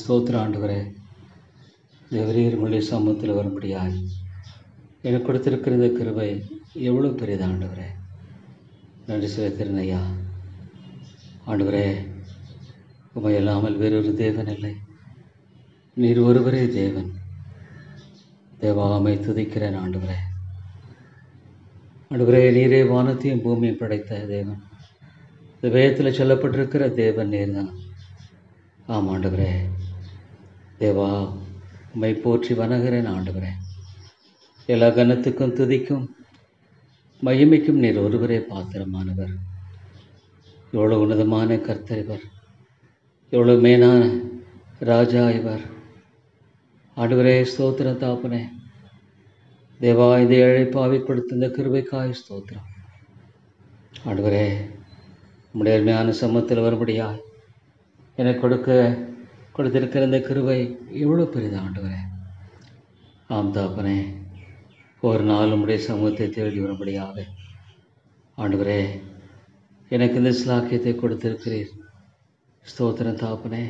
ஸ்தோத்திர ஆண்டவரே. தேவரீர் உங்களுடைய சமூகத்தில் வரும்படியாய் எனக்கு கொடுத்திருக்கிற இந்த கிருபை எவ்வளோ பெரியது ஆண்டவரே. நன்றி செலுத்துகிறேன் ஐயா. ஆண்டவரே, உம்மை இல்லாமல் வேறொரு தேவன் இல்லை. நீர் ஒருவரே தேவன். தேவாமை துதிக்கிறேன் ஆண்டவரே. ஆண்டவரே, நீரே வானத்தையும் பூமியும் படைத்த தேவன். இந்த வேதத்தில் சொல்லப்பட்டிருக்கிற தேவன் நீர் தான். ஆம் ஆண்டவரே. தேவா, உம்மை போற்றி வணங்குகிறேன் ஆண்டவரே. எல்லா கனத்துக்கும் துதிக்கும் மகிமைக்கும் நீர் ஒருவரே பாத்திரமானவர். எவ்வளோ உன்னதமான கர்த்தர் இவர், எவ்வளோ மேலான ராஜா இவர். ஆண்டவரே, ஸ்தோத்திரம் தாப்பனே. தேவா, இந்த ஏழை பாவி கொடுத்த இந்த கிருபைக்காய் ஸ்தோத்திரம். ஆண்டவரே, உம்முடைய அருமையான சமூகத்தில் வரும்படியாய் எனக்கு கொடுத்திருக்கிற இந்த கிருபை எவ்வளோ பெரிது ஆண்டவரே. ஆம் தாப்பனே, ஒரு நாள் உம்முடைய சமூகத்தை தேடி வரும்படியாக ஆண்டவரே எனக்கு இந்த ஸ்லாக்கியத்தை கொடுத்திருக்கிறீர். ஸ்தோத்திரம் தாப்பனே.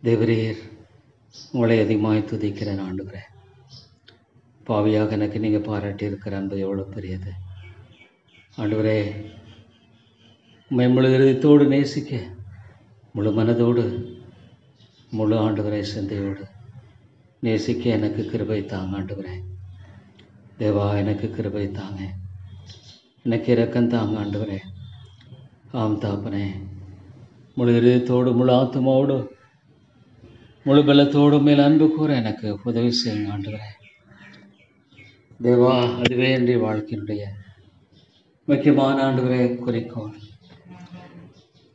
தேவரீர், உங்களை அதிகமாக துதிக்கிறேன் ஆண்டவரே. பாவியாக எனக்கு நீங்கள் பாராட்டியிருக்கிற அன்பு எவ்வளோ பெரியது ஆண்டவரே. உம்மை முழு இதயத்தோடு நேசிக்க, முழு மனதோடு, முழு ஆண்டவரே சிந்தையோடு நேசிக்க எனக்கு கிருபை தாங்க ஆண்டவரே. தேவா, எனக்கு கிருபை தாங்க, எனக்கு இரக்கம் தாங்க ஆண்டவரே. ஆம் தாப்பனே, முழு இதயத்தோடு, முழு ஆத்மாவோடு, முழு பலத்தோடு மேல் அன்பு கூற எனக்கு உதவி செய்யுங்க ஆண்டவரே. தேவா, அதுவே என்னுடைய வாழ்க்கையினுடைய முக்கியமான ஆண்டவரே குறிக்கோள்.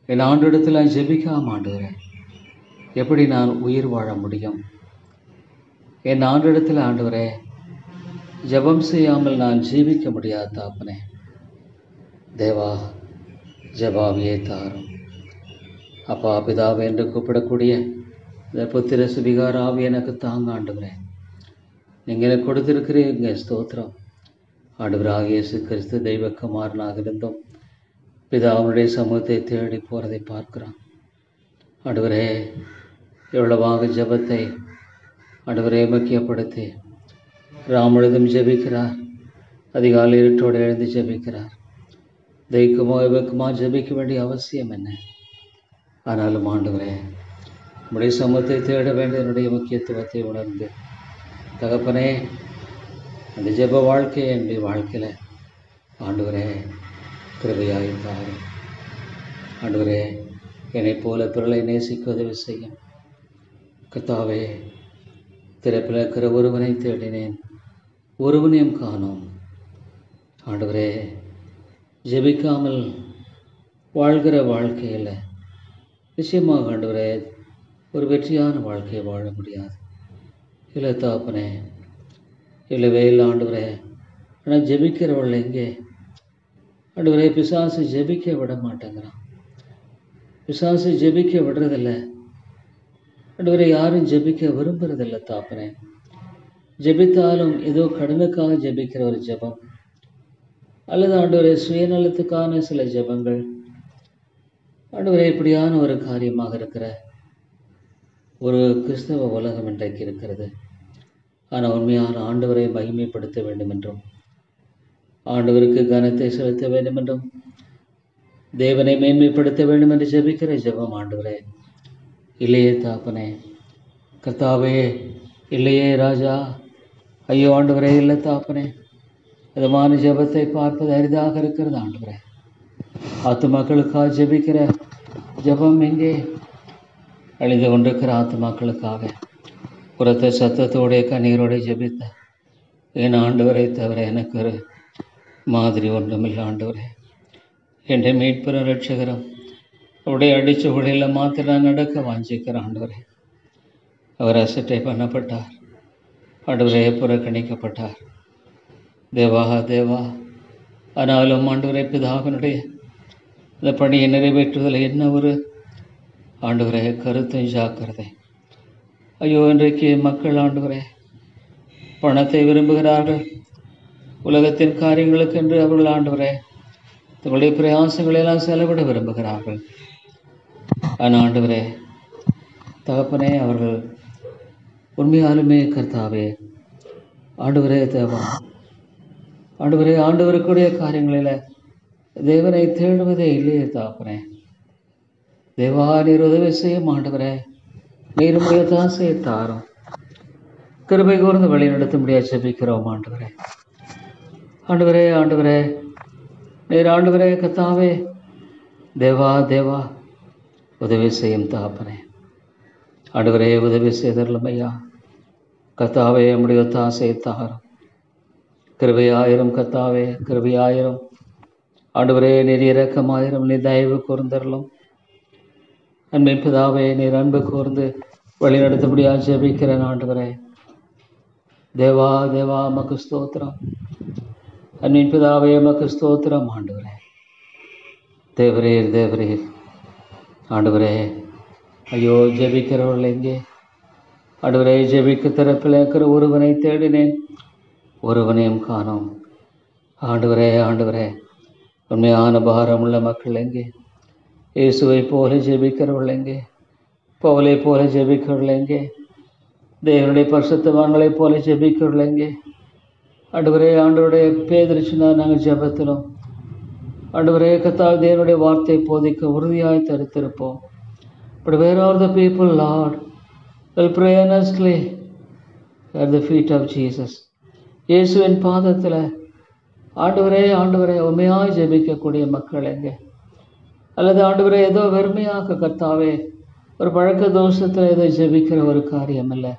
என் ஆண்டவரிடத்தில் நான் ஜெபிக்காம ஆண்டவரே எப்படி நான் உயிர் வாழ முடியும்? என் ஆண்டவரிடத்தில் ஆண்டவரே ஜெபம் செய்யாமல் நான் ஜீவிக்க முடியாது தாப்பனே. தேவா, ஜெபாவியே தாரும். அப்பா பிதாவே என்று கூப்பிடக்கூடிய இந்த புத்திர சுபிகார ஆவி எனக்கு தாங்க ஆண்டவரே. நீங்கள் எனக்கு கொடுத்திருக்கிறீங்க. ஸ்தோத்திரம் ஆண்டவராக இயேசு கிறிஸ்து தெய்வக்குமாரனாக இருந்தும் பிதாவுடைய சமூகத்தை தேடி போகிறதை பார்க்குறான். ஆண்டவரே, எவ்வளவாக ஜெபத்தை ஆண்டவரே முக்கியப்படுத்தி ராமுழுதும் ஜெபிக்கிறார். அதிகாலை இருட்டோடு எழுந்து ஜெபிக்கிறார். தெய்வக்குமா இவக்குமா ஜெபிக்க வேண்டிய அவசியம் என்ன? ஆனாலும் ஆண்டவரே, நம்முடைய சமூகத்தை தேட வேண்டியதனுடைய முக்கியத்துவத்தை உணர்ந்து தகப்பனே, அந்த ஜெப வாழ்க்கையை என்னுடைய வாழ்க்கையில் ஆண்டவரே கிருபையாயிருந்தார். ஆண்டவரே, என்னை போல பிறலை நேசிக்க உதவி செய்யும் கர்த்தாவே. திறப்பில் இருக்கிற ஒருவனை தேடினேன், ஒருவனையும் காணோம். ஆண்டவரே, ஜெபிக்காமல் வாழ்கிற வாழ்க்கையில் நிச்சயமாக ஆண்டவரே ஒரு வெற்றியான வாழ்க்கையை வாழ முடியாது. இல்லை தாப்பனே, இல்லவே இல்லை ஆண்டவரே. ஆனால் ஜெபிக்கிறவள் எங்கே ஆண்டவரே? பிசாசு ஜெபிக்க விட மாட்டேங்கிறான். பிசாசு ஜெபிக்க விடுறதில்லை ஆண்டவரே. யாரும் ஜெபிக்க விரும்புறதில்லை தாப்பனே. ஜெபித்தாலும் ஏதோ கடனுக்காக ஜெபிக்கிற ஒரு ஜெபம், அல்லது ஆண்டவரே சுயநலத்துக்கான சில ஜெபங்கள் ஆண்டவரே, இப்படியான ஒரு காரியமாக இருக்கிற ஒரு கிறிஸ்தவ உலகம் இன்றைக்கு இருக்கிறது. ஆனால் உண்மையான ஆண்டவரை மகிமைப்படுத்த வேண்டும் என்றும், ஆண்டவருக்கு கனத்தை செலுத்த வேண்டும் என்றும், தேவனை மேன்மைப்படுத்த வேண்டும் என்று ஜெபிக்கிற ஜெபம் ஆண்டவரே இல்லையே தாப்பனே. கர்த்தாவே, இல்லையே ராஜா. ஐயோ ஆண்டவரே, இல்லை தாப்பனே. விதமான ஜெபத்தை பார்ப்பது அரிதாக இருக்கிறது ஆண்டவரே. ஆத்துமாக்களுக்காக ஜெபிக்கிற ஜெபம் எங்கே? அழிந்து கொண்டிருக்கிற ஆத்துமாக்களுக்காக புறத்த சத்தத்தோடைய கண்ணீரோடைய ஜெபித்த என் ஆண்டவரை தவிர எனக்கு ஒரு மாதிரி ஒன்றுமில்லை ஆண்டவரே. என்னை மீட்பெற ரட்சகரம் அவருடைய அடிச்சுவடையில் மாத்திர நான் நடக்க வாஞ்சிக்கிற ஆண்டவரே. அவர் அசட்டை பண்ணப்பட்டார் ஆண்டவரே, புறக்கணிக்கப்பட்டார். தேவா தேவா, ஆனாலும் ஆண்டவரே பிதாவினுடைய இந்த பணியை நிறைவேற்றுவதில் என்ன ஒரு ஆண்டவரே கருத்தும் ஜாக்கிரதை. ஐயோ, இன்றைக்கு மக்கள் ஆண்டவரே பணத்தை விரும்புகிறார்கள். உலகத்தின் காரியங்களுக்கென்று அவர்கள் ஆண்டவரே தங்களுடைய பிரயாசங்களை எல்லாம் செலவிட விரும்புகிறார்கள். ஆனால் ஆண்டவரே, தகப்பனே, அவர்கள் உண்மையாலுமே கர்த்தாவே ஆண்டவரே தேவா, ஆண்டவரே ஆண்டவருக்குரிய காரியங்களில் தேவனை தேடுவதே இல்லையே தகப்பனே. தேவா, நீர் உதவி செய்யும் ஆண்டவரே. நீர் உடைய தாசையை தாரும். கிருபை கூர்ந்து வழி நடத்த முடியாது ஜெபிக்கிறோம் ஆண்டவரே. ஆண்டவரே ஆண்டவரே நீர் ஆண்டவரே கர்த்தாவே தேவா தேவா உதவி செய்யும் தகப்பனே. ஆண்டவரே உதவி செய்தரலும் ஐயா. கர்த்தாவே நம்முடைய தாசையை தாரும். கிருபையாயிரம் கர்த்தாவே, கிருபையாயிரம். ஆண்டவரே நீர் இரக்கமாயிரம், நீர் தயவு கூர்ந்தரலும். அன்பின் பிதாவே, நீர் அன்பு கூர்ந்து வழி நடத்தபடியாக ஜெபிக்கிறேன் ஆண்டவரே. தேவா தேவா மக்கு ஸ்தோத்திரம். அன்பின் பிதாவே மக்கு ஸ்தோத்திரம் ஆண்டவரே. தேவரீர் தேவரீர் ஆண்டவரே. ஐயோ, ஜெபிக்கிறவர்கள் எங்கே ஆண்டவரே? ஜெபிக்க திறப்பில் இருக்கிற ஒருவனை தேடினேன், ஒருவனையும் காணோம் ஆண்டவரே. ஆண்டவரே உண்மையான பாரமுள்ள மக்கள் எங்கே? இயேசுவை போல ஜெபிக்கிறவர்கள் எங்கே? பவுலை போல ஜெபிக்கிறவர்கள் எங்கே? தேவனுடைய பரிசுத்தவான்களைப் போல ஜெபிக்கிறவர்கள் எங்கே? ஆண்டவரே ஆண்டவருடைய பேதரிச்சுனா நாங்கள் ஜெபத்திலும் ஆண்டவரே கர்த்தாவே தேவனுடைய வார்த்தை போதிக்க உறுதியாய் தரித்திருப்போம். But where are the people, Lord, will pray earnestly at the feet of Jesus? இயேசுவின் பாதத்தில் ஆண்டவரே ஆண்டவரே உண்மையாய் ஜெபிக்கக்கூடிய மக்கள் எங்கே? அல்லது ஆண்டவரே ஏதோ வெறுமையாக கர்த்தாவே ஒரு பழக்க தோஷத்தில் ஏதோ ஜெபிக்கிற ஒரு காரியம் இல்லை.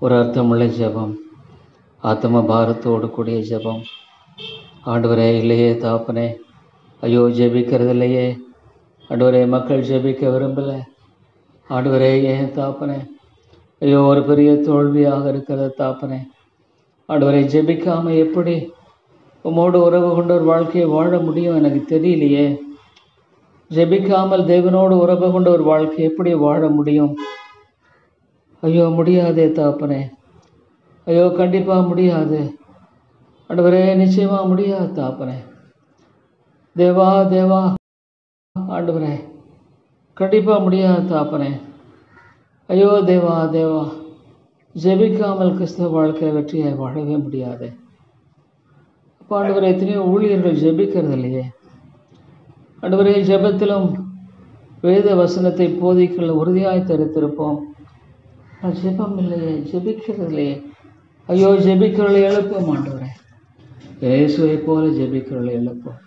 ஒரு அர்த்தமுள்ள ஜெபம், ஆத்ம பாரத்தோடு கூடிய ஜெபம் ஆண்டவரே இல்லையே தாப்பனே. ஐயோ, ஜெபிக்கிறது இல்லையே ஆண்டவரே. மக்கள் ஜெபிக்க விரும்பலை ஆண்டவரே. ஏன் தாப்பனே? ஐயோ, ஒரு பெரிய தோல்வியாக இருக்கிறது தாப்பனே. ஆண்டவரை ஜெபிக்காமல் எப்படி உம்மோடு உறவு கொண்ட ஒரு வாழ்க்கையை வாழ முடியும் எனக்கு தெரியலையே. ஜெபிக்காமல் தேவனோடு உறவு கொண்ட ஒரு வாழ்க்கை எப்படி வாழ முடியும்? ஐயோ, முடியாதே தாப்பனே. ஐயோ, கண்டிப்பாக முடியாது ஆண்டவரே, நிச்சயமாக முடியாது தாப்பனே. தேவா தேவா ஆண்டவரே, கண்டிப்பாக முடியாது தாப்பனே. ஐயோ தேவா தேவா, ஜெபிக்காமல் கிறிஸ்தவ வாழ்க்கையை வெற்றியாய் வாழவே முடியாது. அப்போ ஆண்டவரே எத்தனையோ ஊழியர்கள் ஜெபிக்கிறது இல்லையே ஆண்டவரே. ஜெபத்திலும் வேத வசனத்தை போதிக்கல உறுதியாய் தரித்திருப்போம். ஜெபம் இல்லையே, ஜெபிக்கிறது இல்லையே. ஐயோ, ஜெபிக்கிறவர்களை எழுப்போம் ஆண்டவரே. இயேசுவை போல ஜெபிக்கிறவர்களை எழுப்போம்.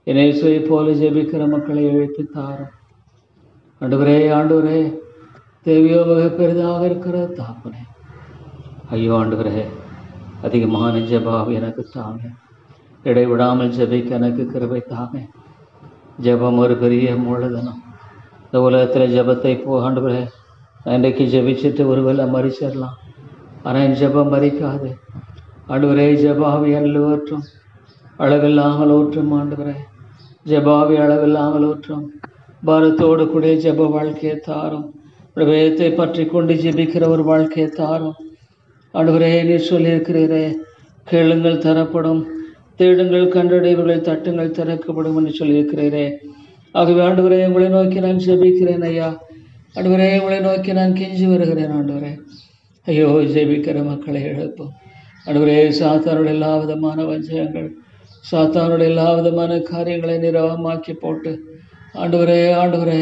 இயேசுவை போல ஜெபிக்கிற மக்களை எழுப்பி தாரும் ஆண்டவரே. ஆண்டவரே தேவையோ மிக பெரிதாக இருக்கிற தாப்பனே. ஐயோ ஆண்டவரே, அதிகமான ஜெபம் எனக்கு தாங்க. இடைவிடாமல் ஜெபிக்க எனக்கு கிருபை தாங்க. ஜெபம் ஒரு பெரிய மூலதனம். இந்த உலகத்தில் ஜெபத்தை ஆண்டவரே இன்றைக்கு ஜெபிச்சுட்டு ஒருவேளை மறிச்சிடலாம். ஆனால் என் ஜெபம் மறிக்காது ஆண்டவரே. ஜெபாவியல் ஊற்றும், அளவில்லாமல் ஊற்றும் ஆண்டவரே. ஜெபாவி அளவில்லாமல் ஊற்றும். பாரத்தோடு கூட ஜெப வாழ்க்கையை தாரும். வேதத்தை பற்றி கொண்டு ஜெபிக்கிற ஒரு வாழ்க்கையை தாரும் ஆண்டவரே. நீர் சொல்லியிருக்கிறீரே, கேளுங்கள் தரப்படும், தேடுங்கள் கண்டடைவுகள், தட்டுங்கள் திறக்கப்படும் என்று சொல்லியிருக்கிறீரே. ஆகவே ஆண்டவரே உங்களை நோக்கி நான் ஜெபிக்கிறேன் ஐயா. ஆண்டவரே உங்களை நோக்கி நான் கெஞ்சி வருகிறேன் ஆண்டவரே. ஐயோ, ஜெபிக்கிற மக்களை எழுப்போம் ஆண்டவரே. சாத்தானுடைய எல்லா விதமான வஞ்சகங்கள், சாத்தானுடைய எல்லா விதமான காரியங்களை நிரவமாக்கி போட்டு ஆண்டவரே ஆண்டவரே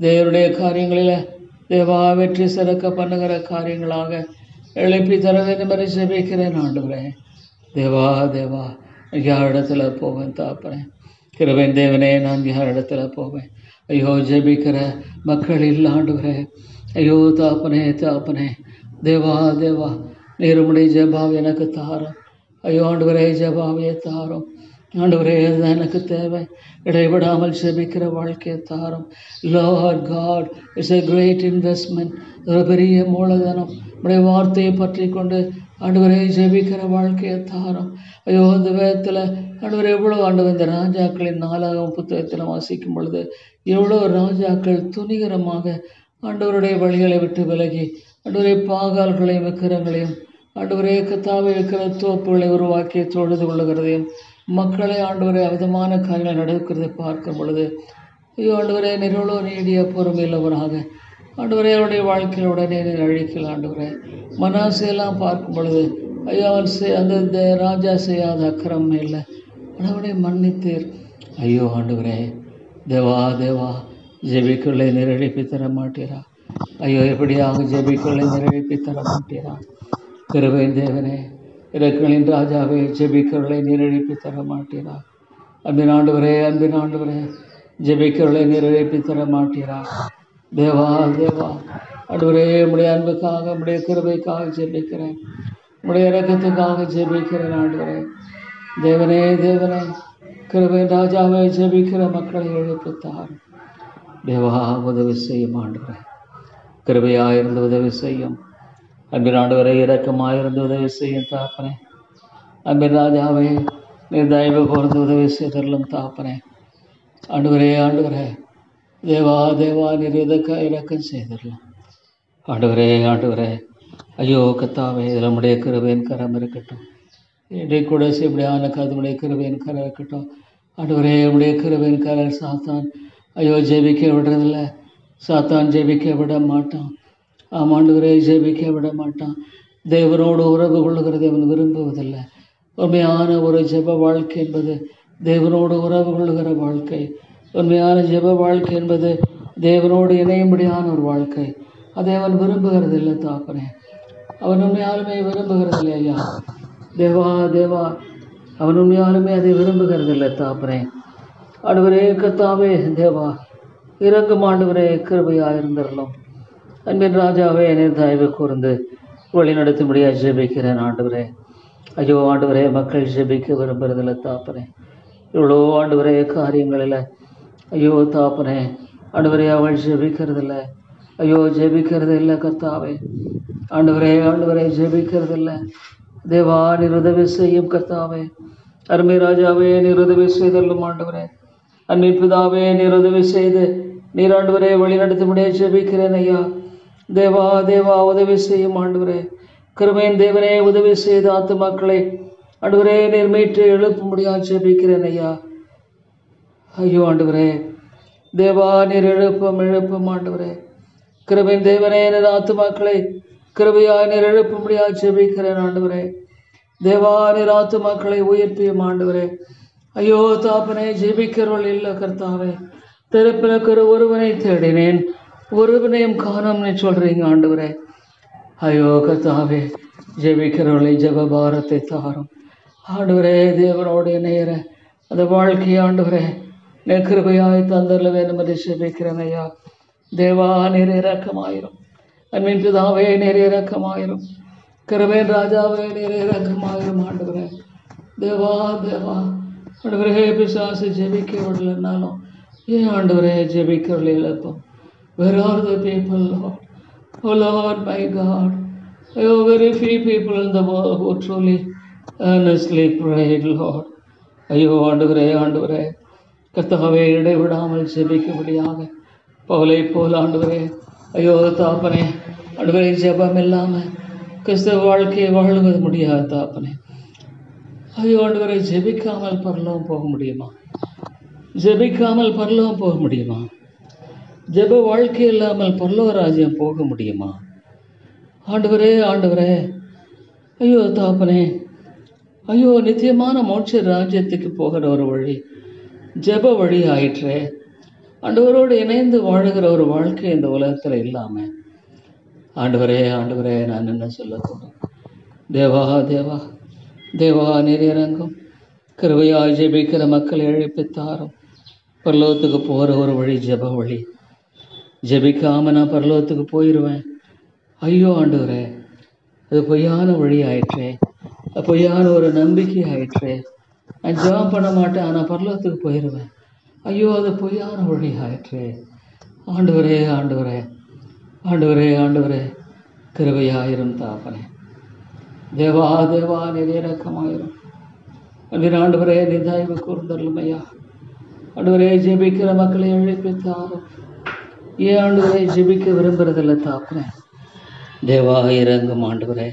தேவனுடைய காரியங்களில் தேவா வெற்றி சிறக்க பண்ணுகிற காரியங்களாக எழுப்பி தர வேண்டும் என்று ஜெபிக்கிறேன் ஆண்டவரே. தேவா தேவா, யாரிடத்துல போவேன் தாப்பனே? கிருபையின் தேவனே, நான் யாரிடத்துல போவேன்? ஐயோ, ஜெபிக்கிற மக்கள் இல்லை ஆண்டவரே. ஐயோ தாப்பனே தாப்பனே, தேவா தேவா நீர் உம்முடைய ஜெபாவை எனக்கு தாரும். ஐயோ ஆண்டவரே, ஜெபாவையே தாரும் ஆண்டவரே. அதுதான் எனக்கு தேவை. இடைவிடாமல் ஜெபிக்கிற வாழ்க்கையை தாரும். Lord God, it's a great investment. ஒரு பெரிய மூலதனம். உடைய வார்த்தையை பற்றி கொண்டு ஆண்டவரே ஜெபிக்கிற வாழ்க்கையை தாரும். ஐயோ, அந்த வேதத்தில் ஆண்டவரே எவ்வளோ ஆண்டவர் இந்த ராஜாக்களின் 4ஆம் புத்தகத்தில் வாசிக்கும் பொழுது எவ்வளோ ராஜாக்கள் துணிகரமாக ஆண்டவருடைய வழிகளை விட்டு விலகி ஆண்டவரே பாகால்களையும் விக்கிரங்களையும் ஆண்டவரே கத்தாவை இருக்கிற தோப்புகளை உருவாக்கி தொழுது கொள்ளுகிறதையும் மக்களை ஆண்டவரை விதமான காரியங்கள் நடக்கிறதை பார்க்கும் பொழுது ஐயோ ஆண்டவரே, நிரளோ நீடிய பொறுமையுள்ளவராக ஆண்டவரே அவருடைய வாழ்க்கையில் உடனே நீர் அழிக்கல ஆண்டவரே. மனாசையெல்லாம் பார்க்கும் பொழுது ஐயா அவன் அந்த ராஜா செய்யாத அக்கிரம் இல்லை, அவனை மன்னித்தீர். ஐயோ ஆண்டவரே, தேவா தேவா, ஜெபிக்குள்ளே நீர் எழுப்பி தர மாட்டீரா? ஐயோ எப்படியாக ஜெபிக்குள்ளே நீர் எழுப்பி தர மாட்டீரா? கிருபையின் தேவனே, இரக்கங்களின் ராஜாவே, ஜெபிக்குள்ளே நீர் எழுப்பி தர மாட்டீரா? அன்பின் ஆண்டவரே, அன்பின் ஆண்டவரே, ஜெபிக்குள்ளே நீர் எழுப்பி தர மாட்டீரா? தேவா தேவா, ஆண்டவரே, உம்முடைய அன்புக்காக, உம்முடைய கிருபைக்காக ஜெபிக்கிறேன், உம்முடைய இரக்கத்துக்காக ஜெபிக்கிறேன் ஆண்டவரே. தேவனே தேவனே, கிருபையின் ராஜாவை, ஜெபிக்கிற மக்களை எழுப்பித்தார். தேவா உதவி செய்யும் ஆண்டவரே, கிருபையாயிருந்து உதவி செய்யும். அன்பின் ஆண்டவரை, இரக்கமாயிருந்து உதவி செய்யும் தாப்பனே. அன்பின் ராஜாவே, நீர் தயவு கூர்ந்து உதவி செய்தரலும் தாப்பனே. ஆண்டவரே ஆண்டவரே, தேவா தேவா, நீர் இரக்கம் செய்தரலாம் ஆண்டவரே. ஆண்டவரே, ஐயோ கத்தாவே, இதில் நம்முடைய கிருபையின் கரம் இருக்கட்டும். இன்றைய கூட இப்படியான கதவுடைய கிருபையின் கரம் இருக்கட்டும் ஆண்டவரே. உடைய கிருபையின் கரம் சாத்தான் ஐயோ ஜெபிக்க விடுறதில்ல. சாத்தான் ஜெபிக்க விட மாட்டான். ஆமாண்டவரே, ஜெபிக்க விட மாட்டான். தேவனோடு உறவு கொள்ளுகிறது அவன் விரும்புவதில்லை. உண்மையான ஒரு ஜெப வாழ்க்கை என்பது தேவனோடு உறவு கொள்ளுகிற வாழ்க்கை. உண்மையான ஜெப வாழ்க்கை என்பது தேவனோடு இணையும்படியான ஒரு வாழ்க்கை. அதை அவன் விரும்புகிறது இல்லை தாப்பனே. அவன் உண்மையாலுமே விரும்புகிறது இல்லை ஐயா. தேவா தேவா, அவன் உண்மையாலுமே அதை விரும்புகிறது இல்லை தாப்பனே. ஆண்டவரே கத்தாவே, தேவா இறங்கும் ஆண்டவரே, கிருபையாயிருந்தரலாம். அன்பின் ராஜாவே, என்னை தயவு கூர்ந்து வழி நடத்தும்படியாக ஜெபிக்கிறேன் ஆண்டவரே. ஐயோ ஆண்டவரே, மக்கள் ஜெபிக்க விரும்புறதில்லை தாப்பனே. இவ்வளோ ஆண்டவரே காரியங்களில் ஐயோ தாப்பனே, ஆண்டவரே அவள் ஜெபிக்கிறதில்லை. ஐயோ ஜெபிக்கிறது இல்லை கர்த்தாவே. ஆண்டவரே ஆண்டவரே, ஜெபிக்கிறதில்லை. தேவா நீர் உதவி செய்யும் கர்த்தாவே. அருமை ராஜாவே, நீர் உதவி செய்தல்லும் ஆண்டவரே. அன்பின் பிதாவே, நீர் உதவி செய்து நீர் ஆண்டவரே வழி நடத்தும்படியாக ஜெபிக்கிறேன் ஐயா. தேவா தேவா, உதவி செய்யும் ஆண்டவரே. கிருபையின் தேவனே, உதவி செய்து ஆத்துமாக்களை ஆண்டவரே நீர் மீட்டு எழுப்பும்படியாக ஜெபிக்கிறேன் ஐயா. ஐயோ ஆண்டவரே, தேவா நீர் எழுப்பும் ஆண்டவரே. கிருபையின் தேவனே, நீர் ஆத்துமாக்களை கிருபையாய் நீர் எழுப்பும்படியாக ஜெபிக்கிறேன் ஆண்டவரே. தேவா நீர் ஆத்துமாக்களை உயிர்ப்பியும் ஆண்டவரே. ஐயோ தாப்பனே, ஜெபிக்கிறவள் இல்லை கர்த்தாவே. திறப்பிலக்கிற ஒருவனை தேடினேன், ஒருவனையும் காணோம்னு சொல்றீங்க ஆண்டவரே. ஐயோ கர்த்தாவே, ஜெபிக்கிறவளை ஜெப பாரத்தை தாரும் ஆண்டவரே. தேவனோடு இணையிற அந்த வாழ்க்கையை ஆண்டவரே நீர் கிருபையாய் தந்தரல வேண்டும் என்று ஜெபிக்கிறேன் ஐயா. தேவா நீர் இரக்கமாயிரும். அன்பின் பிதாவே, நீர் இரக்கமாயிரும். கிருபையின் ராஜாவே, நீர் இரக்கமாயிரும் ஆண்டவரே. தேவா தேவா, ஆண்டவரே பிசாசு ஜெபிக்க விடலைன்னாலும் ஏன் ஆண்டவரே ஜெபிக்கிறவளை இழப்போம். Where are the people, Lord? Oh Lord, my God. Oh, very few people in the world who truly earnestly prayed, Lord. ஐயோ ஆண்டவரே ஆண்டவரே, கர்த்தாவே இடைவிடாமல் ஜெபிக்கும்படியாக பவுலை போல் ஆண்டவரே. ஐயோ தாப்பனே, ஆண்டவரே ஜெபம் இல்லாமல் கிறிஸ்தவ வாழ்க்கையை வாழுவது முடியாது தாப்பனே. ஐயோ ஆண்டவரை, ஜெபிக்காமல் பரலோகம் போக முடியுமா? ஜெபிக்காமல் பரலோகம் போக முடியுமா? ஜெப வாழ்க்கை இல்லாமல் பரலோக ராஜ்யம் போக முடியுமா? ஆண்டவரே ஆண்டவரே, ஐயோ தாப்பனே, ஐயோ நித்தியமான மோட்ச ராஜ்யத்துக்கு போகிற ஒரு வழி ஜெப வழி ஆயிற்றே. ஆண்டவரோடு இணைந்து வாழுகிற ஒரு வாழ்க்கை இந்த உலகத்தில் இல்லாமல் ஆண்டவரே ஆண்டவரே, நான் என்ன சொல்லக்கூடும்? தேவா தேவா தேவா, நீர் இறங்கும். கிருபையாய் ஜெபிக்கிற மக்களை எழுப்பித்தாரும். பரலோகத்துக்கு போகிற ஒரு வழி ஜெப வழி. ஜெபிக்காமல் நான் பரலோகத்துக்கு போயிடுவேன். ஐயோ ஆண்டவரே, அது பொய்யான வழி ஆயிற்றே, பொய்யான ஒரு நம்பிக்கை ஆயிற்றே. நான் ஜெபம் பண்ண மாட்டேன், ஆனால் பரலோகத்துக்கு போயிடுவேன். ஐயோ, அது பொய்யான வழி ஆயிற்றே. ஆண்டவரே ஆண்டவரே ஆண்டவரே ஆண்டவரே, கிருபையாயிரும் தாப்பனே. தேவா தேவா, நீர் இரக்கமாயிரும். அன்பின் ஆண்டவரே, நீ தயவு கூர்ந்தருளும் ஐயா. ஆண்டவரே, ஜெபிக்கிற மக்களை எழுப்பித்தாரும். ஏன் ஆண்டவரே ஜெபிக்க விரும்புறதில்லை தாப்பனே? தேவா இறங்கும் ஆண்டவரே.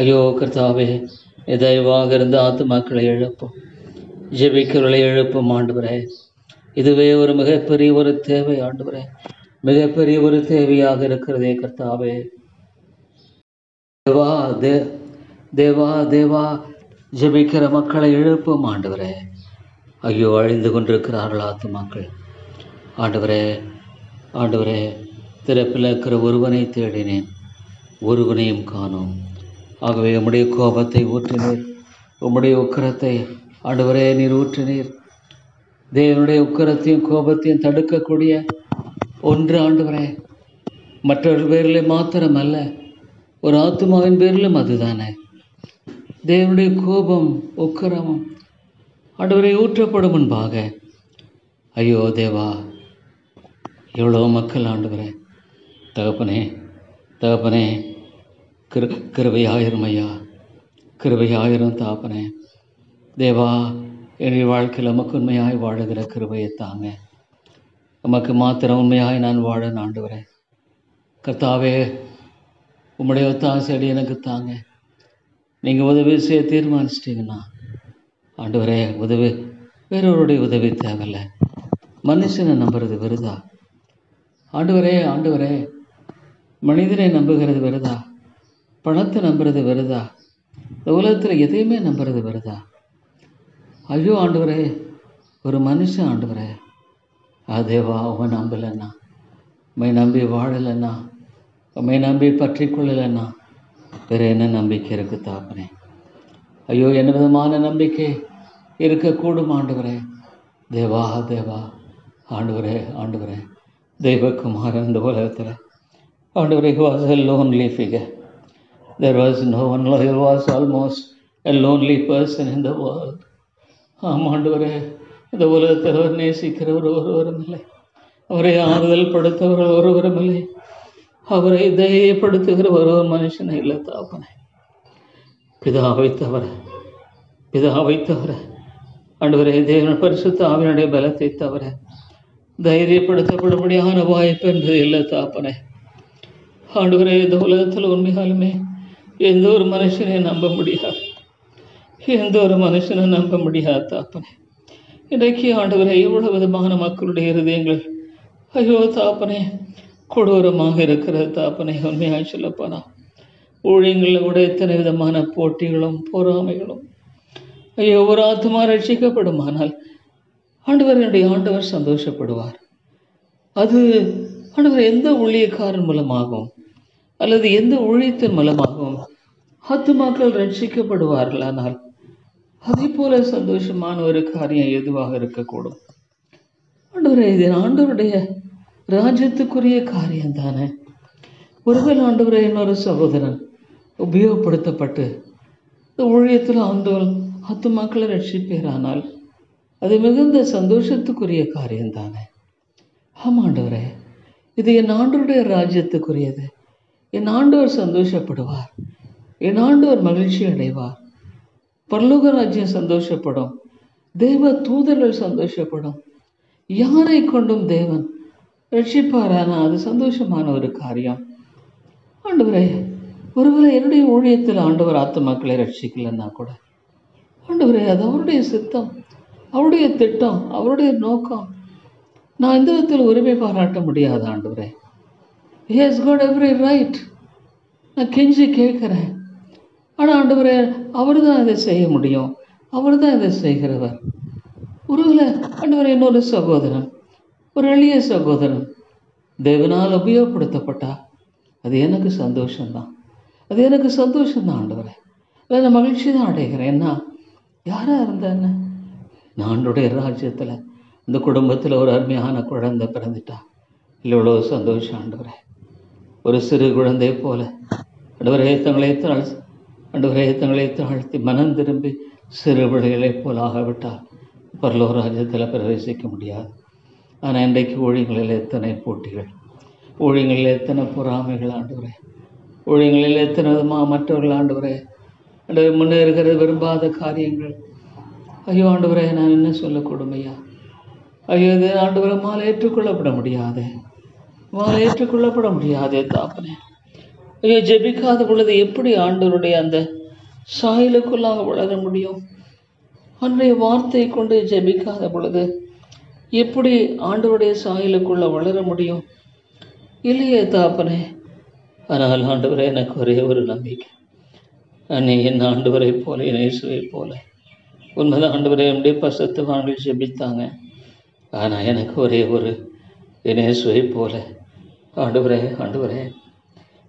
ஐயோ கர்த்தாவே, தயவாக இருந்து ஆத்துமாக்களை எழுப்பும், ஜெபிக்கிறவர்களை எழுப்பும் ஆண்டவரே. இதுவே ஒரு மிகப்பெரிய ஒரு தேவை ஆண்டவரே. மிகப்பெரிய ஒரு தேவையாக இருக்கிறதே கர்த்தாவே. தேவா தே தேவா தேவா ஜெபிக்கிற மக்களை எழுப்பும் ஆண்டவரே. ஐயோ, அழிந்து கொண்டிருக்கிறார்கள் ஆத்துமாக்கள். ஆண்டவரே, ஆண்டவரே, திறப்பில் இருக்கிற ஒருவனை தேடினேன், ஒருவனையும் காணோம். ஆகவே உம்முடைய கோபத்தை ஊற்றினீர், உம்முடைய உக்கிரத்தை ஆண்டவரே நீர் ஊற்றினீர். தேவனுடைய உக்கிரத்தையும் கோபத்தையும் தடுக்கக்கூடிய ஒன்று ஆண்டவரே மற்றவர்கள் பேரில் மாத்திரமல்ல, ஒரு ஆத்மாவின் பேரிலும் அதுதானே. தேவனுடைய கோபம் உக்கிரமும் ஆண்டவரை ஊற்றப்படும் முன்பாக ஐயோ தேவா, எவ்வளோ மக்கள் ஆண்டவரே. தகப்பனே, தகப்பனே, கிருபையாயிரும் ஐயா, கிருபையாயிரும் தாப்பனே. தேவா, என்னுடைய வாழ்க்கையில் நமக்கு உண்மையாய் வாழுகிற கிருபையை தாங்க. நமக்கு மாத்திரம் உண்மையாய் நான் வாழ ஆண்டவரே. கர்த்தாவே, உம்முடைய ஒத்தாசையடி எனக்கு தாங்க. நீங்கள் உதவி செய்ய தீர்மானிச்சிட்டிங்கன்னா ஆண்டவரே, உதவி வேறொருடைய உதவி தேவையில்லை. மனுஷனை நம்புறது வெறுதா ஆண்டவரே. ஆண்டவரே, மனிதனை நம்புகிறது வெறுதா, பணத்தை நம்புறது வெறுதா, இந்த உலகத்தில் எதையுமே நம்புறது வெறுதா. ஐயோ ஆண்டவரே, ஒரு மனுஷன் ஆண்டவரே, தேவா உமை நம்பலைன்னா, உமை நம்பி வாழலைன்னா, உமை நம்பி பற்றி கொள்ளலைன்னா வேறு என்ன நம்பிக்கை இருக்குது தாப்பனே? ஐயோ, என்ன விதமான நம்பிக்கை இருக்கக்கூடும் ஆண்டவரே. தேவா தேவா, ஆண்டவரே, ஆண்டவரே, தெய்வகுமாரன் இந்த உலகத்தில் ஆண்டவரே was a lonely figure. There was no one, he was almost a lonely person in the world. ஆமாண்டவரே, இந்த உலகத்தில் அவர் நேசிக்கிறவர் ஒருவரும் இல்லை, அவரை ஆறுதல் படுத்தவர் ஒருவரும் இல்லை, அவரை தைரியப்படுத்துகிற ஒரு மனுஷனை இல்லை தாப்பனே. பிதாவை தவிர ஆண்டவரே, தேவன் பரிசுத்த ஆவியினுடைய பலத்தை தவிர தைரியப்படுத்தப்படும்படியான வாய்ப்பு என்பது இல்லை தாப்பனே. ஆண்டவரே, இந்த உலகத்தில் உண்மையாலுமே எந்த ஒரு மனுஷனை நம்ப முடியாது, எந்த ஒரு மனுஷனை நம்ப முடியாது தாப்பனே. இன்றைக்கு ஆண்டவரே, எவ்வளவு விதமான மக்களுடைய இருதயங்கள் ஐயோ தாப்பனே கொடூரமாக இருக்கிறது தாப்பனே. உண்மையாக சொல்லப்போனா ஊழியங்களில் கூட எத்தனை விதமான போட்டிகளும் பொறாமைகளும். ஐயோ, ஒரு ஆத்மா ரட்சிக்கப்படுமானால் ஆண்டவர் சந்தோஷப்படுவார். அது ஆண்டவர் எந்த ஊழியக்காரன் மூலமாகவும் அல்லது எந்த ஊழியத்தின் மூலமாகவும் ஆத்துமாக்கள் ரட்சிக்கப்படுவார்கள். ஆனால் அதே போல சந்தோஷமான ஒரு காரியம் எதுவாக இருக்கக்கூடும்? ஆண்டவரே, இது ஆண்டவருடைய ராஜ்யத்துக்குரிய காரியம் தானே. ஒருவேளை ஆண்டவரே இன்னொரு சகோதரன் உபயோகப்படுத்தப்பட்டு இந்த ஊழியத்தில் ஆத்துமாக்களை ரட்சிப்பேரானால் அது மிகுந்த சந்தோஷத்துக்குரிய காரியம் தானே. ஆமாம் ஆண்டவரே, இது என் ஆண்டவருடைய ராஜ்யத்துக்குரியது. என் ஆண்டவர் சந்தோஷப்படுவார், என் ஆண்டவர் மகிழ்ச்சி அடைவார், பரலோக ராஜ்யம் சந்தோஷப்படும், தேவ தூதர்கள் சந்தோஷப்படும். யாரை கொண்டும் தேவன் ரட்சிப்பாரானா அது சந்தோஷமான ஒரு காரியம். ஆண்டவரே, ஒருவேளை என்னுடைய ஊழியத்தில் ஆண்டவர் ஆத்துமாக்களை ரட்சிக்கலன்னா கூட ஆண்டவரே, அது அவருடைய சித்தம், அவருடைய திட்டம், அவருடைய நோக்கம். நான் இந்த விதத்தில் உரிமை பாராட்ட முடியாது ஆண்டவரே. He has got every right. நான் கெஞ்சி கேட்குறேன். ஆனால் ஆண்டவரே, அவர் தான் இதை செய்ய முடியும், அவர் தான் இதை செய்கிறவர். ஒருவேளை ஆண்டவரே இன்னொரு சகோதரன், ஒரு எளிய சகோதரன் தேவனால் உபயோகப்படுத்தப்பட்டா அது எனக்கு சந்தோஷம்தான், அது எனக்கு சந்தோஷம்தான் ஆண்டவரே. இல்லை, நான் மகிழ்ச்சி தான் அடைகிறேன். என்ன யாராக இருந்தேன்னு நான் ஆண்டவருடைய ராஜ்யத்தில் இந்த குடும்பத்தில் ஒரு அருமையான குழந்தை பிறந்துட்டா இல்லை, இவ்வளோ சந்தோஷம் ஆண்டவரே. ஒரு சிறு குழந்தை போல ஆண்டவரே தங்களை தாழ்த்தி மனம் திரும்பி சிறு பிள்ளைகளை போல் ஆகவிட்டால் பரலோக ராஜ்யத்தில் பிரவேசிக்க முடியாது. ஆனால் இன்றைக்கு ஊழியங்களில் எத்தனை போட்டிகள், ஊழியங்களில் எத்தனை பொறாமைகள் ஆண்டவரே, ஊழியங்களில் எத்தனை விதமாக மற்றவர்கள் ஆண்டவரே முன்னேறுகிறது விரும்பாத காரியங்கள். ஐயோ ஆண்டவரே, நான் என்ன சொல்லக்கூடும் ஐயா? ஐயோ, இது ஆண்டவரை மாலை ஏற்றுக்கொள்ளப்பட முடியாதே தாப்பனே. ஐயோ, ஜெபிக்காத பொழுது எப்படி ஆண்டவருடைய அந்த சாயலுக்குள்ளாக வளர முடியும்? அன்றைய வார்த்தையை கொண்டு ஜெபிக்காத பொழுது எப்படி ஆண்டவருடைய சாயலுக்குள்ள வளர முடியும்? இல்லையே தாப்பனே. ஆனால் ஆண்டவரே, எனக்கு ஒரே ஒரு நம்பிக்கை, அன்னை என் ஆண்டவரை போல, என் இயேசுவை போல. உண்மைதான் ஆண்டவரே, என்னுடைய பசுத்தவான்கள் ஜெபித்தாங்க. ஆனால் எனக்கு ஒரே ஒரு என் இயேசுவை போல ஆண்டவரே, ஆண்டவரே,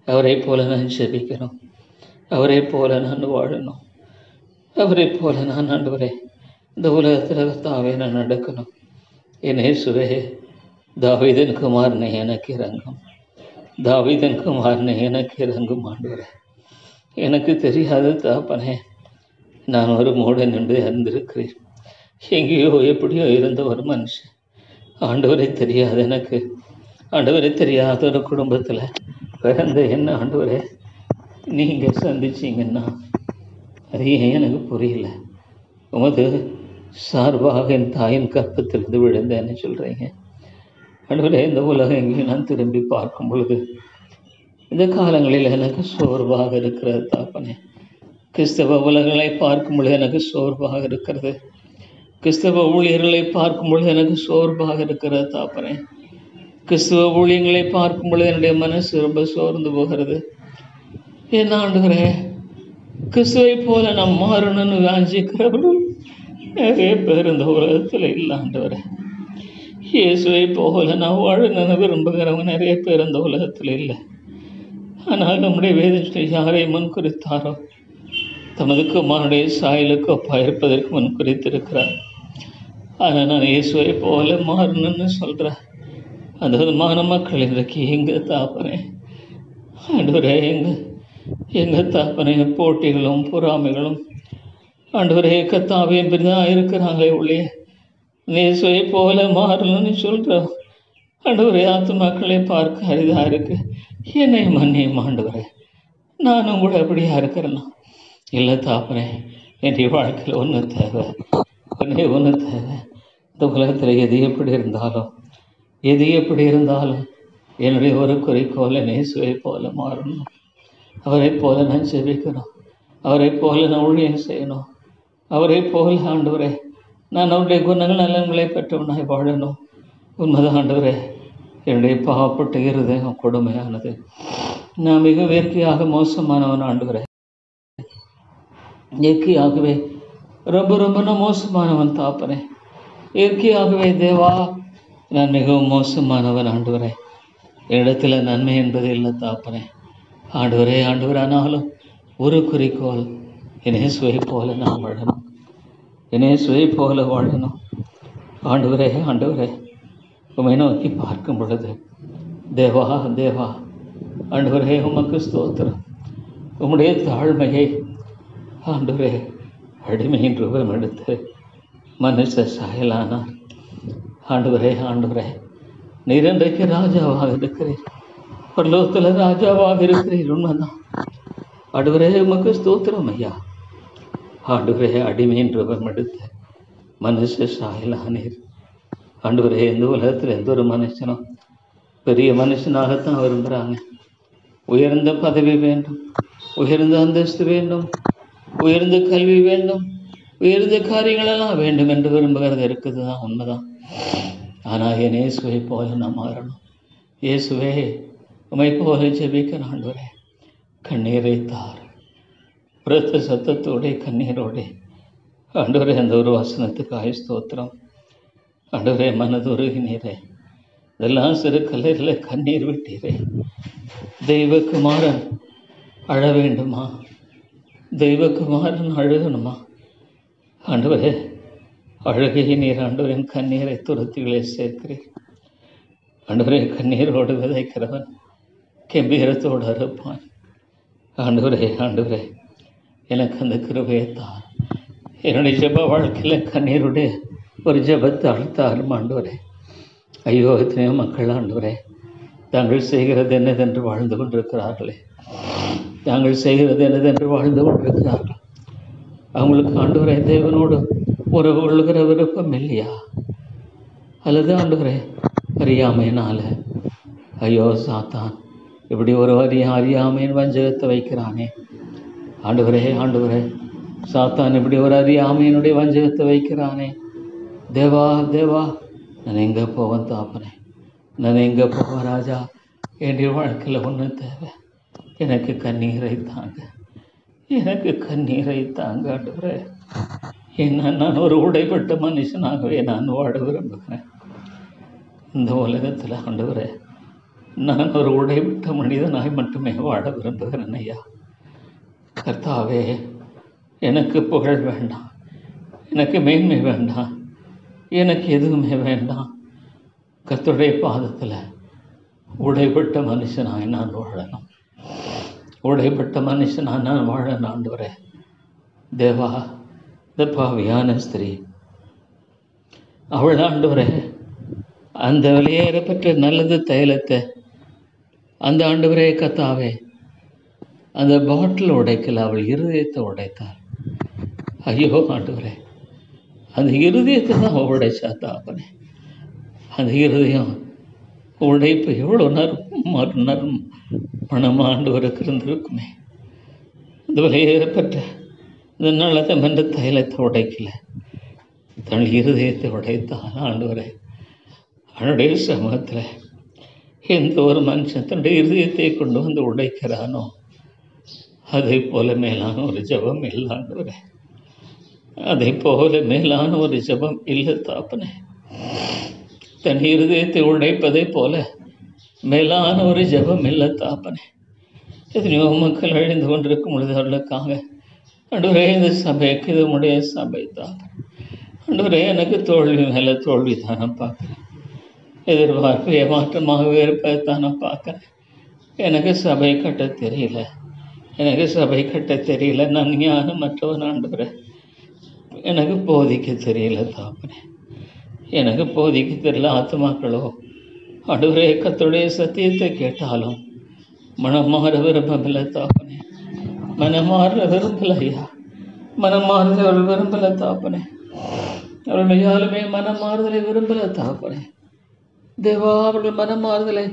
அவரை போல நான் ஜெபிக்கணும், அவரை போல நான் வாழணும், அவரை போல நான் ஆண்டவரே இந்த உலகத்தில் தாவே நான் நடக்கணும். என் இயேசுவே, தாவீதின் குமாரனே எனக்கு இறங்கும், தாவீதின் குமாரனே எனக்கு இறங்கும் ஆண்டவரே. எனக்கு தெரியாது தாப்பனே, நான் ஒரு மூடன் என்று அறிந்திருக்கிறேன். எங்கேயோ எப்படியோ இருந்த ஒரு மனுஷன், ஆண்டவரை தெரியாது எனக்கு, ஆண்டவரை தெரியாத ஒரு குடும்பத்தில் பிறந்த என்ன ஆண்டவரே நீங்கள் சந்திச்சிங்கன்னா அது ஏன் எனக்கு புரியல. உமது சார்பாக என் தாயின் கற்பத்திலிருந்து விழுந்தேன்னு சொல்கிறீங்க ஆண்டவரே. இந்த உலகம் எங்கேயும் நான் திரும்பி பார்க்கும் பொழுது இந்த காலங்களில் எனக்கு சோர்வாக இருக்கிறது தாப்பனே. கிறிஸ்தவ உலகங்களை பார்க்கும் பொழுது எனக்கு சோர்வாக இருக்கிறது, கிறிஸ்தவ ஊழியர்களை பார்க்கும் பொழுது எனக்கு சோர்வாக இருக்கிறது தாப்பனே. கிறிஸ்தவ ஊழியங்களை பார்க்கும் பொழுது என்னுடைய மனசு ரொம்ப சோர்ந்து போகிறது. என்ன ஆண்டவரே, கிறிஸ்துவை போல நாம் மாறணும்னு வாஞ்சிக்கிறவர்கள் நிறைய பேர் இந்த உலகத்தில் இல்லை ஆண்டவரே. இயேசுவை போல நான் வாழணும்னு விரும்புகிறவங்க நிறைய பேர் இந்த உலகத்தில் இல்லை. ஆனால் நம்முடைய வேதத்தில் யாரை முன்குறித்தாரோ தமது குமாரனுடைய சாயலுக்கு ஒப்பாக இருப்பதற்கு முன்குறித்திருக்கிறார். ஆனால் நான் இயேசுவை போல மாறணும்னு சொல்கிறேன். அந்த விதமான மக்கள் இன்றைக்கு எங்கே தாப்பனே ஆண்டவரே, எங்கள் தாப்பனே போட்டிகளும் பொறாமைகளும் ஆண்டவரே கத்தாவே இப்படிதான் இருக்கிறாங்களே உள்ளே. இயேசுவை போல மாறணும்னு சொல்கிறோம் ஆண்டவரே. ஆத்துமாக்களை பார்க்க அரிதாக இருக்கு, என்னை மன்னியும் ஆண்டவரே. நானும் கூட அப்படியா இருக்கிறேன்னா இல்லை தாப்பனே. என்னுடைய வாழ்க்கையில் ஒன்று தேவை, ஒன்று தேவை. இந்த உலகத்தில் எது எப்படி இருந்தாலும், எது எப்படி இருந்தாலும் என்னுடைய ஒரு குறிக்கோளை இயேசுவை போல மாறணும், அவரை போல நான் ஜெபிக்கணும், அவரை போல நான் ஊழியம் செய்யணும், அவரை போல ஆண்டவரே நான் அவருடைய குணங்கள் நலன்களை பெற்றவனாய் வாழணும். உண்மைதான் ஆண்டவரே, என்னுடைய பாவப்பட்ட இருதயம் கொடுமையானது, நான் மிக இயற்கையாக மோசமானவன் ஆண்டவரே. இயற்கையாகவே ரொம்ப ரொம்ப நான் மோசமானவன் தாப்பனே. இயற்கையாகவே தேவா நான் மிகவும் மோசமானவன் ஆண்டவரே. என்னிடத்தில் நன்மை என்பது இல்லை தாப்பனே. ஆண்டவரே, ஆண்டவர், ஆனாலும் ஒரு குறிக்கோள், என் இயேசுவை போல நான் வாழணும், என் இயேசுவை போல வாழணும். ஆண்டவரே, ஆண்டவரே, உம்மை நோக்கி பார்க்கும் பொழுது தேவா தேவா ஆண்டவரே உமக்கு ஸ்தோத்திரம். உம்முடைய தாழ்மையை ஆண்டவரே அடிமையின் ரூபம் எடுத்து மனுஷ சாயலானார். ஆண்டவரே, ஆண்டவரே, நீர் இன்றைக்கு ராஜாவாக இருக்கிறீர், பரலோகத்தில் ராஜாவாக இருக்கிறீர். உண்மைதான் ஆண்டவரே, உமக்கு ஸ்தோத்திரம் ஐயா. ஆண்டவரே, அடிமையின் ரூபம் எடுத்து மனுஷ சாயலானீர். ஆண்டவரே, எந்த உலகத்தில் எந்த ஒரு மனுஷனும் பெரிய மனுஷனாகத்தான் விரும்புகிறாங்க. உயர்ந்த பதவி வேண்டும், உயர்ந்த அந்தஸ்து வேண்டும், உயர்ந்த கல்வி வேண்டும், உயர்ந்த காரியங்களெல்லாம் வேண்டும் என்று விரும்புகிறது இருக்குது தான், உண்மைதான். ஆனால் என் இயேசுவை போல நான் மாறணும். இயேசுவே, உம்மை போல ஜெபிக்க ஆண்டவரே கண்ணீரை தார், பிரத்த சத்தத்தோட கண்ணீரோட ஆண்டவரே அந்த ஒரு வசனத்துக்கு ஸ்தோத்திரம். ஆண்டவரே, மனதுருகினீரே, இதெல்லாம் சிறு கல்லறையில் கண்ணீர் விட்டீரே. தெய்வகுமாரன் அழ வேண்டுமா? தெய்வகுமாரன் அழுகணுமா? ஆண்டவரே, அழுகையை நீர் ஆண்டவரின் கண்ணீரை துரத்திகளே சேர்க்கிறீர். ஆண்டவரே, கண்ணீரோடு விதைக்கிறவன் கம்பீரத்தோடு அறுப்பான். ஆண்டவரே, ஆண்டவரே, எனக்கு அந்த கிருபையை தார். என்னுடைய ஜெப வாழ்க்கையில் கண்ணீருடைய ஒரு ஜெபத்தை அழுத்தாரும் ஆண்டவரே. ஐயோ, எத்தனையோ மக்கள் ஆண்டவரே தாங்கள் செய்கிறது என்னதென்று வாழ்ந்து கொண்டிருக்கிறார்களே, தாங்கள் செய்கிறது என்னதென்று வாழ்ந்து கொண்டிருக்கிறார்கள். அவங்களுக்கு ஆண்டவரே தேவனோடு உறவு கொள்ளுகிற விருப்பம் இல்லையா? அல்லது ஆண்டவரே அறியாமையினால, ஐயோ சாத்தான் இப்படி ஒரு அறியாமையின் வஞ்சகத்தை வைக்கிறானே. ஆண்டவரே, ஆண்டவரே, சாத்தான் இப்படி ஒரு அறியாமையினுடைய வஞ்சகத்தை வைக்கிறானே. தேவா தேவா, நான் எங்கே போவேன் தாப்பனே, நான் எங்கே போவேன் ராஜா? என்னுடைய வாழ்க்கையில் ஒன்று தேவை. எனக்கு கண்ணீரை தாங்க, எனக்கு கண்ணீரை தாங்க ஆண்டவரே. என்ன நான் ஒரு உடைப்பட்ட மனுஷனாகவே நான் வாழ விரும்புகிறேன் இந்த உலகத்தில் ஆண்டவரே. நான் ஒரு உடைப்பட்ட மனிதனாய் மட்டுமே வாழ விரும்புகிறேன் ஐயா. கர்த்தாவே, எனக்கு புகழ் வேண்டாம், எனக்கு மேன்மை வேண்டாம், எனக்கு எதுவுமே வேண்டாம். கர்த்தருடைய பாதத்தில் உடைப்பட்ட மனுஷனாய் நான் வாழணும், உடைப்பட்ட மனுஷனாக நான் வாழணும் ஆண்டவரே. தேவா, இந்த பாவியான ஸ்திரீ அவள் ஆண்டவரே அந்த வெளியேறப்பட்ட நல்லது தைலத்தை அந்த ஆண்டவரே கர்த்தாவே அந்த பாட்டில் உடைக்கல, அவள் இருதயத்தை உடைத்தாள். ஐயோ ஆண்டவரே, அந்த இருதயத்தை தான் அவள் உடைச்சா தாப்பனே. அந்த இருதயம் உடைப்பு எவ்வளோ நரும் மனமாக ஆண்டவருக்கு இருந்திருக்குமே. அந்த வெளியேறப்பட்ட இந்த நல்லதை மென்ற தைலத்தை உடைக்கல, தன் இருதயத்தை உடைத்தால் ஆண்டவரே. அவனுடைய சமூகத்தில் எந்த ஒரு மனுஷன் தன்னுடைய இருதயத்தை கொண்டு வந்து உடைக்கிறானோ அதை போல மேலான ஒரு ஜபம் இல்லை ஆண்டவரே. அதை போல மேலான ஒரு ஜபம் இல்லை தாப்பனே. தன் இருதயத்தை உடைப்பதை போல மேலான ஒரு ஜபம் இல்லை தாப்பனே. எத்தனையோ மக்கள் அழிந்து கொண்டிருக்கும் பொழுது அவர்களுக்காக ஆண்டவரே இந்த சபைக்கு இது உடைய சபை தாப்பனே. ஆண்டவரே, எனக்கு தோல்வி மேலே தோல்வி தானே பார்க்குறேன், எதிர்பார்ப்பு ஏமாற்றமாகவே இருப்பதை தானே பார்க்குறேன். எனக்கு சபை கட்ட தெரியல, எனக்கு சபை கட்ட தெரியல, நான் ஞானமற்றவன் ஆண்டவரே. எனக்கு போதிக்க தெரியல தாப்பனே, எனக்கு போதிக்க தெரியல. ஆத்துமாக்களோ ஆண்டவரே கர்த்தருடைய சத்தியத்தை கேட்டாலும் மனம் மாற விரும்பவில்லை தாப்பனே, மனம் மாற விரும்பலை ஐயா. மனம் மாறுதலை அவர்கள் விரும்பலை தாப்பனே, அவர்கள் யாருமே மனம் மாறுதலை விரும்பலை தாப்பனே. தேவா, அவர்கள் மனம் மாறுதலை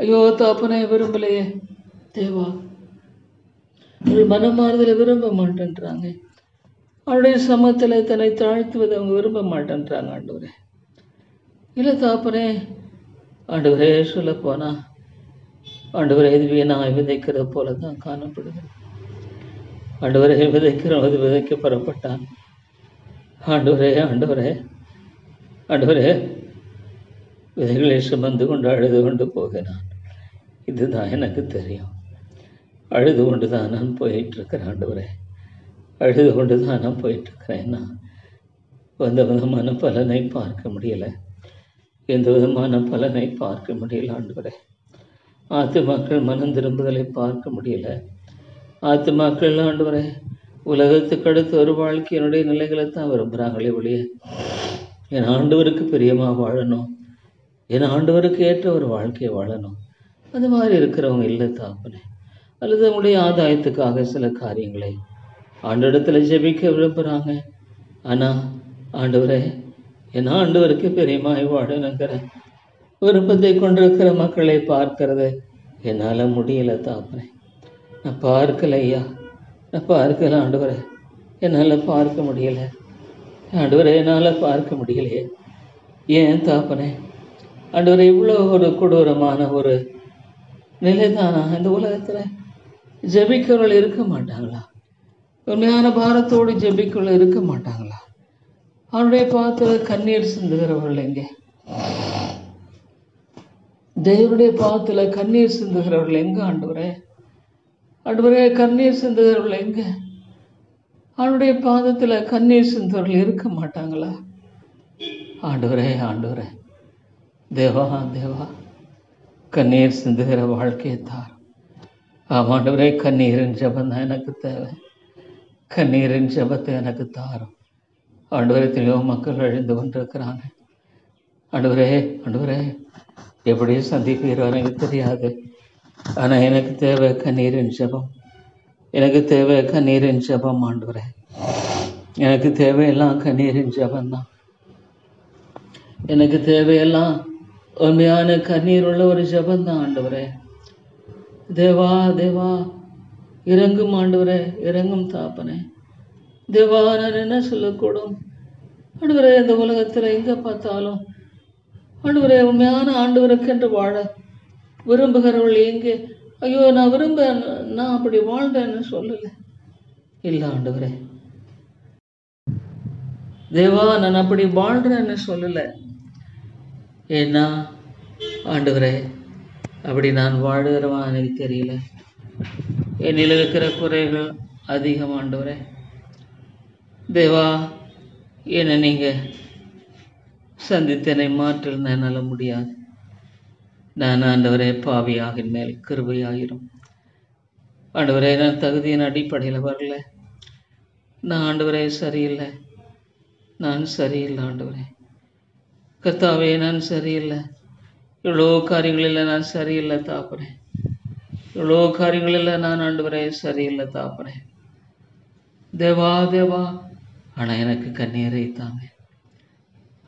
ஐயோ தாப்பனே விரும்பலையே தேவா. அவர்கள் மனம் மாறுதலை விரும்ப மாட்டேன்றாங்க. அவருடைய சமத்தில் தன்னை தாழ்த்துவதை அவங்க விரும்ப மாட்டேன்றாங்க ஆண்டவரே. இல்லை தாப்பனே, ஆண்டவரே சொல்லப்போனா ஆண்டவரே இது வீணாய் விதைக்கிறது போல தான் காணப்படுது. ஆண்டவரே விதைக்கிறவது விதைக்க புறப்பட்டான். ஆண்டவரே ஆண்டவரே ஆண்டவரே, விதைகளை சுமந்து கொண்டு அழுது கொண்டு போகிறான். இதுதான் எனக்கு தெரியும். அழுது கொண்டு தான் நான் போயிட்டுருக்கிறேன் ஆண்டவரே, அழுது கொண்டு தான் நான் போயிட்டுருக்கிறேன். நான் எந்த விதமான பலனை பார்க்க முடியலை, எந்த விதமான பலனை பார்க்க முடியல ஆண்டவரே. ஆத்துமாக்கள் மனம் திரும்புதலை பார்க்க முடியல. ஆத்துமாக்கள் ஆண்டவரே உலகத்துக்கு அடுத்து ஒரு வாழ்க்கையினுடைய நிலைகளை தான் விரும்புகிறாங்களே ஒழிய என் ஆண்டவருக்கு பிரியமாக வாழணும், என் ஆண்டவருக்கு ஏற்ற ஒரு வாழ்க்கையை வாழணும், அது மாதிரி இருக்கிறவங்க இல்லை தாப்பனே. அல்லது அவங்களுடைய ஆதாயத்துக்காக சில காரியங்களை ஆண்டவரிடத்தில் ஜெபிக்க விரும்புகிறாங்க. ஆனால் ஆண்டவரே, என் ஆண்டவருக்கு பிரியமாய் வாழணுங்கிற விருப்பத்தை கொண்டிருக்கிற மக்களை பார்க்கறது என்னால் முடியலை தாப்பனே. நான் பார்க்கல ஐயா, நான் பார்க்கல ஆண்டவரே, என்னால் பார்க்க முடியலை ஆண்டவரே, என்னால் பார்க்க முடியலையே. ஏன் தாப்பனே ஆண்டவரே, இவ்வளோ ஒரு கொடூரமான ஒரு நிலை தானா இந்த உலகத்தில்? ஜெபிக்கிறவர்கள் இருக்க மாட்டாங்களா? உண்மையான பாரத்தோடு ஜெபிக்கிறவர்கள் இருக்க மாட்டாங்களா? அவருடைய பாத்திர கண்ணீர் சிந்துகிறவர்கள் எங்கே? தேவனுடைய பாத்திர கண்ணீர் சிந்துகிறவர்கள் எங்கே ஆண்டவரே? ஆண்டவரே, கண்ணீர் சிந்துகிறவர்கள் எங்கே? அவருடைய பாதத்தில் கண்ணீர் சிந்துகிறவர்கள் இருக்க மாட்டாங்களா? ஆண்டவரே ஆண்டவரே, தேவா தேவா, கண்ணீர் சிந்துகிற வாழ்க்கையை தார். ஆமாண்டவரே, கண்ணீரின் ஜபம் தான் எனக்கு தேவை. கண்ணீரின் ஜபத்தை எனக்கு தாரும் ஆண்டவரே. எத்தனையோ மக்கள் அழிந்து கொண்டிருக்கிறாங்க ஆண்டவரே. ஆண்டவரே, எப்படி சந்திப்பீரோ எனக்கு தெரியாது, ஆனால் எனக்கு தேவை கண்ணீரின் ஜபம், எனக்கு தேவை கண்ணீரின் ஜபம் ஆண்டவரே. எனக்கு தேவையெல்லாம் கண்ணீரின் ஜபம்தான். எனக்கு தேவையெல்லாம் உண்மையான கண்ணீர் உள்ள ஒரு ஜபந்தான் ஆண்டவரே. தேவா தேவா, இறங்கும் ஆண்டவரே, இறங்கும் தாப்பனே. தேவா, நான் என்ன சொல்லக்கூடும் ஆண்டவரே? இந்த உலகத்தில் எங்கே பார்த்தாலும் ஆண்டவரே உண்மையான ஆண்டவருக்கு என்று வாழ விரும்புகிறவள் எங்கே? ஐயோ, நான் அப்படி வாழ்ந்தேன்னு சொல்லலை. இல்லை ஆண்டவரே, தேவா, நான் அப்படி வாழ்றேன்னு சொல்லலை. ஏன்னா ஆண்டவரே, அப்படி நான் வாழுகிறவன் எனக்கு தெரியல. என்னில் இருக்கிற குறைகள் அதிகம் ஆண்டவரே. தேவா, என்னை நீங்கள் சந்தித்தனை மாற்றல் என்னால் முடியாது. நான் ஆண்டவரே பாவியாக மேல் கிருபையாயிரும். ஆண்டவரே, நான் தகுதியின் அடிப்படையில் வரல. நான் ஆண்டவரே சரியில்லை, நான் சரியில்லை ஆண்டவரே. கர்த்தாவே, நான் சரியில்லை. இவ்வளோ காரியங்களில் நான் சரியில்லை தாப்பனே. இவ்வளோ காரியங்களில் நான் ஆண்டவரே சரியில்லை தாப்பனே. தேவா தேவா, ஆனால் எனக்கு கண்ணீரை தாங்க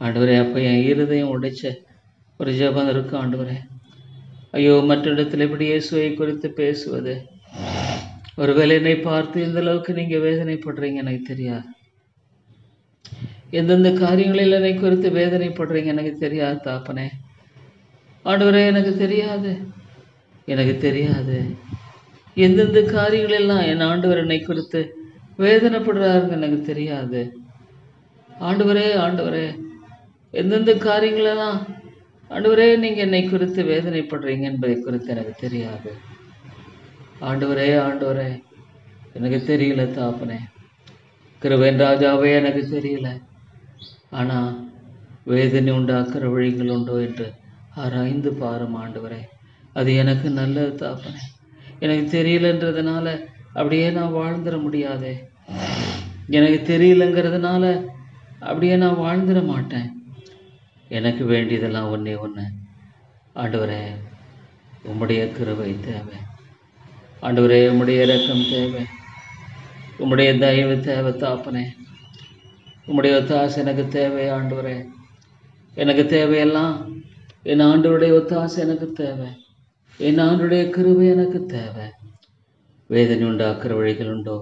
ஆண்டவரே. அப்போ என் இருதயம் உடைச்ச ஒரு ஜெபம் இருக்கு ஆண்டவரே. ஐயோ, மற்ற இடத்துல இப்படி இயேசுவை குறித்து பேசுவது, ஒருவேளை என்னை பார்த்து இந்த அளவுக்கு நீங்கள் வேதனைப்படுறீங்க எனக்கு தெரியாது. எந்தெந்த காரியங்களில் என்னை குறித்து வேதனைப்படுறீங்க எனக்கு தெரியாது தாப்பனே. ஆண்டவரே, எனக்கு தெரியாது எந்தெந்த காரியங்களெல்லாம் என் ஆண்டவர் என்னை குறித்து வேதனைப்படுறாருன்னு எனக்கு தெரியாது. ஆண்டவரே, எந்தெந்த காரியங்களெல்லாம் ஆண்டவரே நீங்கள் என்னை குறித்து வேதனைப்படுறீங்க என்பதை குறித்து எனக்கு தெரியாது. ஆண்டவரே, எனக்கு தெரியல தாப்பனே. கிருபையின் ராஜாவே, எனக்கு தெரியல. ஆனால் வேதனை உண்டாக்குற வழிகள் உண்டோ என்று ஆராய்ந்து பாரும் ஆண்டவரே. அது எனக்கு நல்லது தாப்பனே. எனக்கு தெரியலன்றதுனால அப்படியே நான் வாழ்ந்துட முடியாதே. எனக்கு தெரியலங்கிறதுனால அப்படியே நான் வாழ்ந்துட மாட்டேன். எனக்கு வேண்டியதெல்லாம் ஒன்றே ஒன்று ஆண்டவரே, உம்முடைய கிருபை தேவை ஆண்டவரே. உம்முடைய இரக்கம் தேவை, உம்முடைய தயவு தேவை தாப்பனே. உம்முடைய ஒத்தாசை எனக்கு தேவை ஆண்டவரே. எனக்கு தேவையெல்லாம் என் ஆண்டவருடைய ஒத்தாசை எனக்கு தேவை. என் ஆண்டவருடைய கிருபை எனக்கு தேவை. வேதனை உண்டாக்குற வழிகள் உண்டோ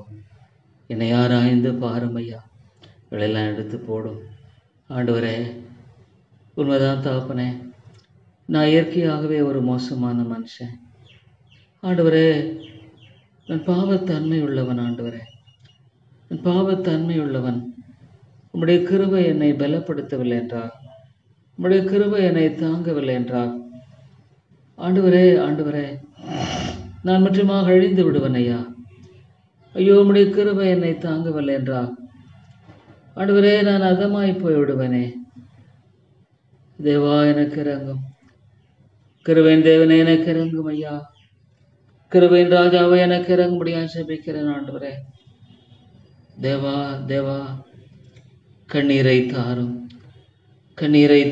என்னை ஆராய்ந்து பாரும் ஐயா. இவையெல்லாம் எடுத்து போடும் ஆண்டவரே. உண்மைதான் தாப்பனே, நான் இயற்கையாகவே ஒரு மோசமான மனுஷன் ஆண்டவரே. நான் பாவத்தன்மை உள்ளவன் ஆண்டவரே, நான் பாவத்தன்மை உள்ளவன். உம்முடைய கிருபை என்னை பலப்படுத்தவில்லை என்றார், உம்முடைய கிருபை என்னை தாங்கவில்லை என்றார் ஆண்டவரே. நான் முற்றிலுமாக அழிந்து விடுவேன் ஐயா. ஐயோ, உம்முடைய கிருபை என்னை தாங்கவில்லை என்றார் ஆண்டவரே. நான் அதமாய் போய் விடுவேனே. தேவா, எனக்கு இறங்கும். கிருபையின் தேவனே, எனக்கு இறங்கும் ஐயா. கிருபையின் ராஜாவை எனக்கு இறங்கும்படியாக ஜெபிக்கிறேன் ஆண்டவரே. தேவா, கண்ணீரை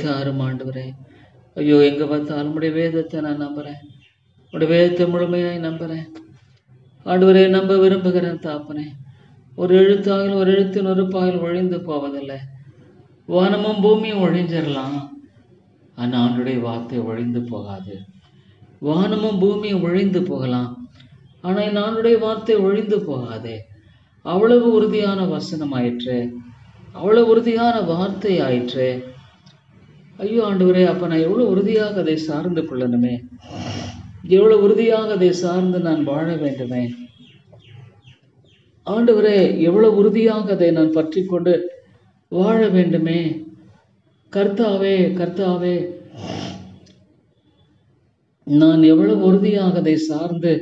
தாரும் ஆண்டவரே. ஐயோ, எங்கே பார்த்தாலும் உடைய வேதத்தை நான் நம்புகிறேன், உடைய வேதத்தை முழுமையாய் நம்புகிறேன் ஆண்டவரே. நம்ப விரும்புகிறேன் தாப்பனே. ஒரு எழுத்தின் ஒரு பாயில் ஒழிந்து போவதில்லை. வானமும் பூமியும் ஒழிஞ்சிடலாம், ஆனால் ஆண்டுடைய வார்த்தை ஒழிந்து போகாது. வானமும் பூமியும் ஒழிந்து போகலாம், ஆனால் என் ஆண்டுடைய வார்த்தை ஒழிந்து போகாதே. அவ்வளவு உறுதியான வசனம் ஆயிற்று, அவ்வளவு உறுதியான வார்த்தை ஆயிற்று. ஐயோ ஆண்டவரே, அப்போ நான் எவ்வளோ உறுதியாக அதை சார்ந்து கொள்ளணுமே, எவ்வளோ உறுதியாக அதை சார்ந்து நான் வாழ வேண்டுமே ஆண்டவரே. எவ்வளோ உறுதியாக அதை நான் பற்றி கொண்டு வாழ வேண்டுமே. கர்த்தாவே, நான் எவ்வளவு உறுதியாக அதை சார்ந்து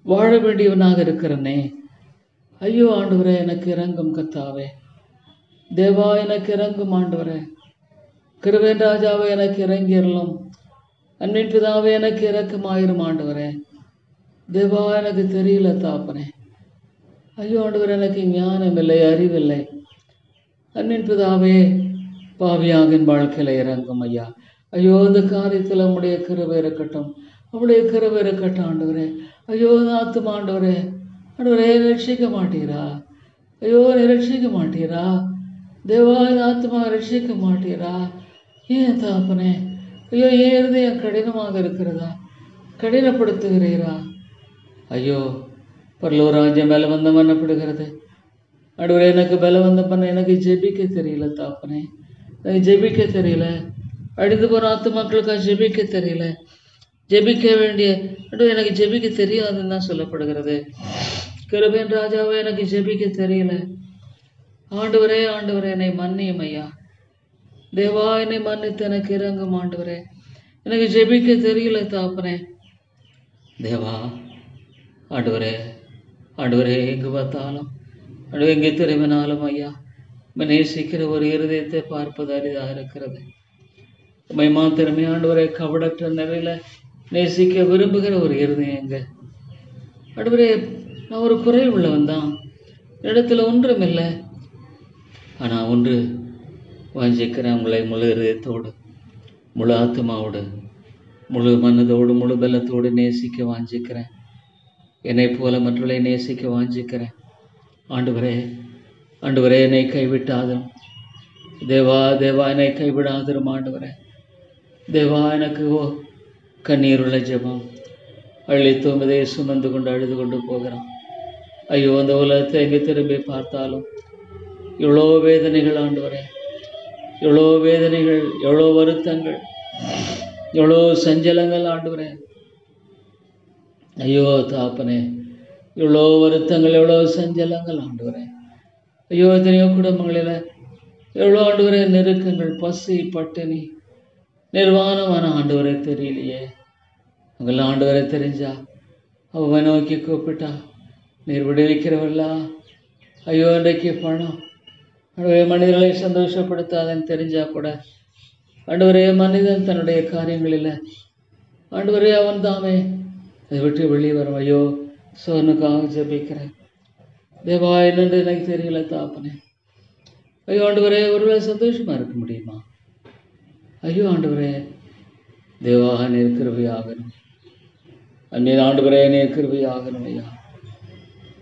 வாழ வேண்டியவனாக இருக்கிறேனே. ஐயோ ஆண்டவரே, எனக்கு இறங்கும் கர்த்தாவே. தேவா, எனக்கு இறங்கும் ஆண்டவரே. கிருபையின் ராஜாவே, எனக்கு இறங்கிடலாம். அன்பின் பிதாவே, எனக்கு இறக்கமாயிரும் ஆண்டவரே. தேவா, எனக்கு தெரியல தாப்பனே. ஐயோ ஆண்டவரே, எனக்கு ஞானம் இல்லை, அறிவில்லை. அன்பின் பிதாவே, பாவியாகின் வாழ்க்கையில் இறங்கும் ஐயா. ஐயோ, இந்த காரியத்தில் உம்முடைய கிருபை இருக்கட்டும், உம்முடைய கிருபை இருக்கட்டும் ஆண்டவரே. ஐயோ, ஆத்துமா ஆண்டவரே, ரட்சிக்க மாட்டீரா? ஐயோ, நீ ரட்சிக்க மாட்டீரா? தேவா, ஆத்மா ரட்சிக்க மாட்டீரா? ஏன் தாப்பனே? ஐயோ, ஏன் இருதயம் கடினமாக இருக்கிறதா? கடினப்படுத்துகிறீரா? ஐயோ, பரலோராஜ்யம் பலவந்தம் பண்ணப்படுகிறது ஆண்டவரே. எனக்கு பலவந்தம் பண்ண எனக்கு ஜெபிக்க தெரியல தாப்பனே. எனக்கு ஜெபிக்க தெரியல. அழிந்து போகிற ஆத்துமாக்களுக்காக ஜெபிக்க தெரியல. ஜெபிக்க வேண்டிய எனக்கு ஜெபிக்க தெரியாதுன்னு தான் சொல்லப்படுகிறது. கிருபையின் ராஜாவே, எனக்கு ஜெபிக்க தெரியல. ஆண்டவரே என்னை மன்னியும் ஐயா. தேவா, என்னை மன்னித்து எனக்கு இறங்கும் ஆண்டவரே. எனக்கு ஜெபிக்க தெரியல தாப்பனே. தேவா, ஆண்டவரே எங்கு பார்த்தாலும் எங்கே திரும்பினாலும் ஐயா, நேசிக்கிற ஒரு இருதயத்தை பார்ப்பது அரிதாக இருக்கிறது. உம்மை மாத்திரமே ஆண்டவரே, கபடற்ற நிலையில நேசிக்க விரும்புகிற ஒரு இருதயம் எங்க ஆண்டவரே. நான் ஒரு குறை உள்ளவன் தான், இடத்துல ஒன்றும் இல்லை. ஆனால் ஒன்று வாஞ்சிக்கிறேன், உங்களை முழு இருதயத்தோடு, முழு ஆத்மாவோடு, முழு மனதோடு, முழு பலத்தோடு நேசிக்க வாஞ்சிக்கிறேன். என்னை போல மற்றவர்களை நேசிக்க வாஞ்சிக்கிறேன். ஆண்டவரே என்னை கைவிட்டாதும். தேவா என்னை கைவிடாதிரும் ஆண்டவரே. தேவா, எனக்கு கண்ணீருள்ள ஜெபம் அழித்தோமதே சுமந்து கொண்டு அழுது கொண்டு போகிறான். ஐயோ, அந்த உலகத்தை எங்கே திரும்பி பார்த்தாலும் எவ்வளோ வேதனைகள் ஆண்டவரே, எவ்வளோ வேதனைகள், எவ்வளோ வருத்தங்கள், எவ்வளோ சஞ்சலங்கள் ஆண்டவரே. ஐயோ தாப்பனே, எவ்வளோ வருத்தங்கள், எவ்வளோ சஞ்சலங்கள் ஆண்டவரே. ஐயோ, எத்தனையோ குடும்பங்களில் எவ்வளோ ஆண்டவரே நெருக்கங்கள், பசி, பட்டினி, நிர்வாணமான ஆண்டவரை தெரியலையே. உங்களை ஆண்டவரை தெரிஞ்சா அவனை நோக்கி கூப்பிட்டா நீர் விடுவிக்கிறவர்களா? ஐயோ, இன்றைக்கு பணம் ஆண்டவரே மனிதர்களை சந்தோஷப்படுத்தாதன்னு தெரிஞ்சா கூட ஆண்டவரே, மனிதன் தன்னுடைய காரியங்களில் ஆண்டவரே அவன் தாமே அதை விட்டு வெளியே வரும். ஐயோ, சோனுக்காக ஜெபிக்கிறேன். தேவா, என்னென்று எனக்கு தெரியல தாப்பனே. ஐயோ ஆண்டவரே, ஒருவேளை சந்தோஷமா இருக்க முடியுமா? ஐயோ ஆண்டவரே, தேவா நீர் கிருபையாகணும். அன்னையின் ஆண்டவரே, நீர் கிருபையாகணும் ஐயா.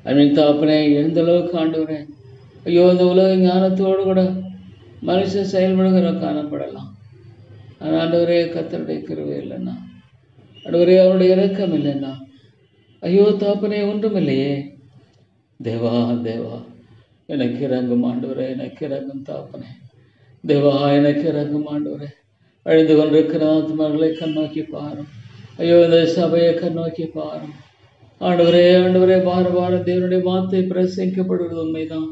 அன்னையின் தாப்பனே, எந்த அளவுக்கு ஆண்டவரே, ஐயோ இந்த உலக ஞானத்தோடு கூட மனுஷன் செயல்படுகிற காணப்படலாம். ஆனால் ஆண்டவரே, கர்த்தருடைய கிருபை இல்லைன்னா, ஆண்டவரே அவருடைய இரக்கம் இல்லைன்னா, ஐயோ தாப்பனே ஒன்றும் இல்லையே. தேவா எனக்கு இறங்கும் ஆண்டவரே, எனக்கு இறங்கும் தாப்பனே. தேவா, எனக்கு இறங்கும் ஆண்டவரே. அழிந்து கொண்டிருக்கிற ஆத்மாக்களை கண்ணோக்கி பாரும். ஐயோ, இந்த சபையை கண்ணோக்கி பாரும் ஆண்டவரே. வார தேவனுடைய வார்த்தை பிரசங்கிக்கப்படுவது உண்மைதான்.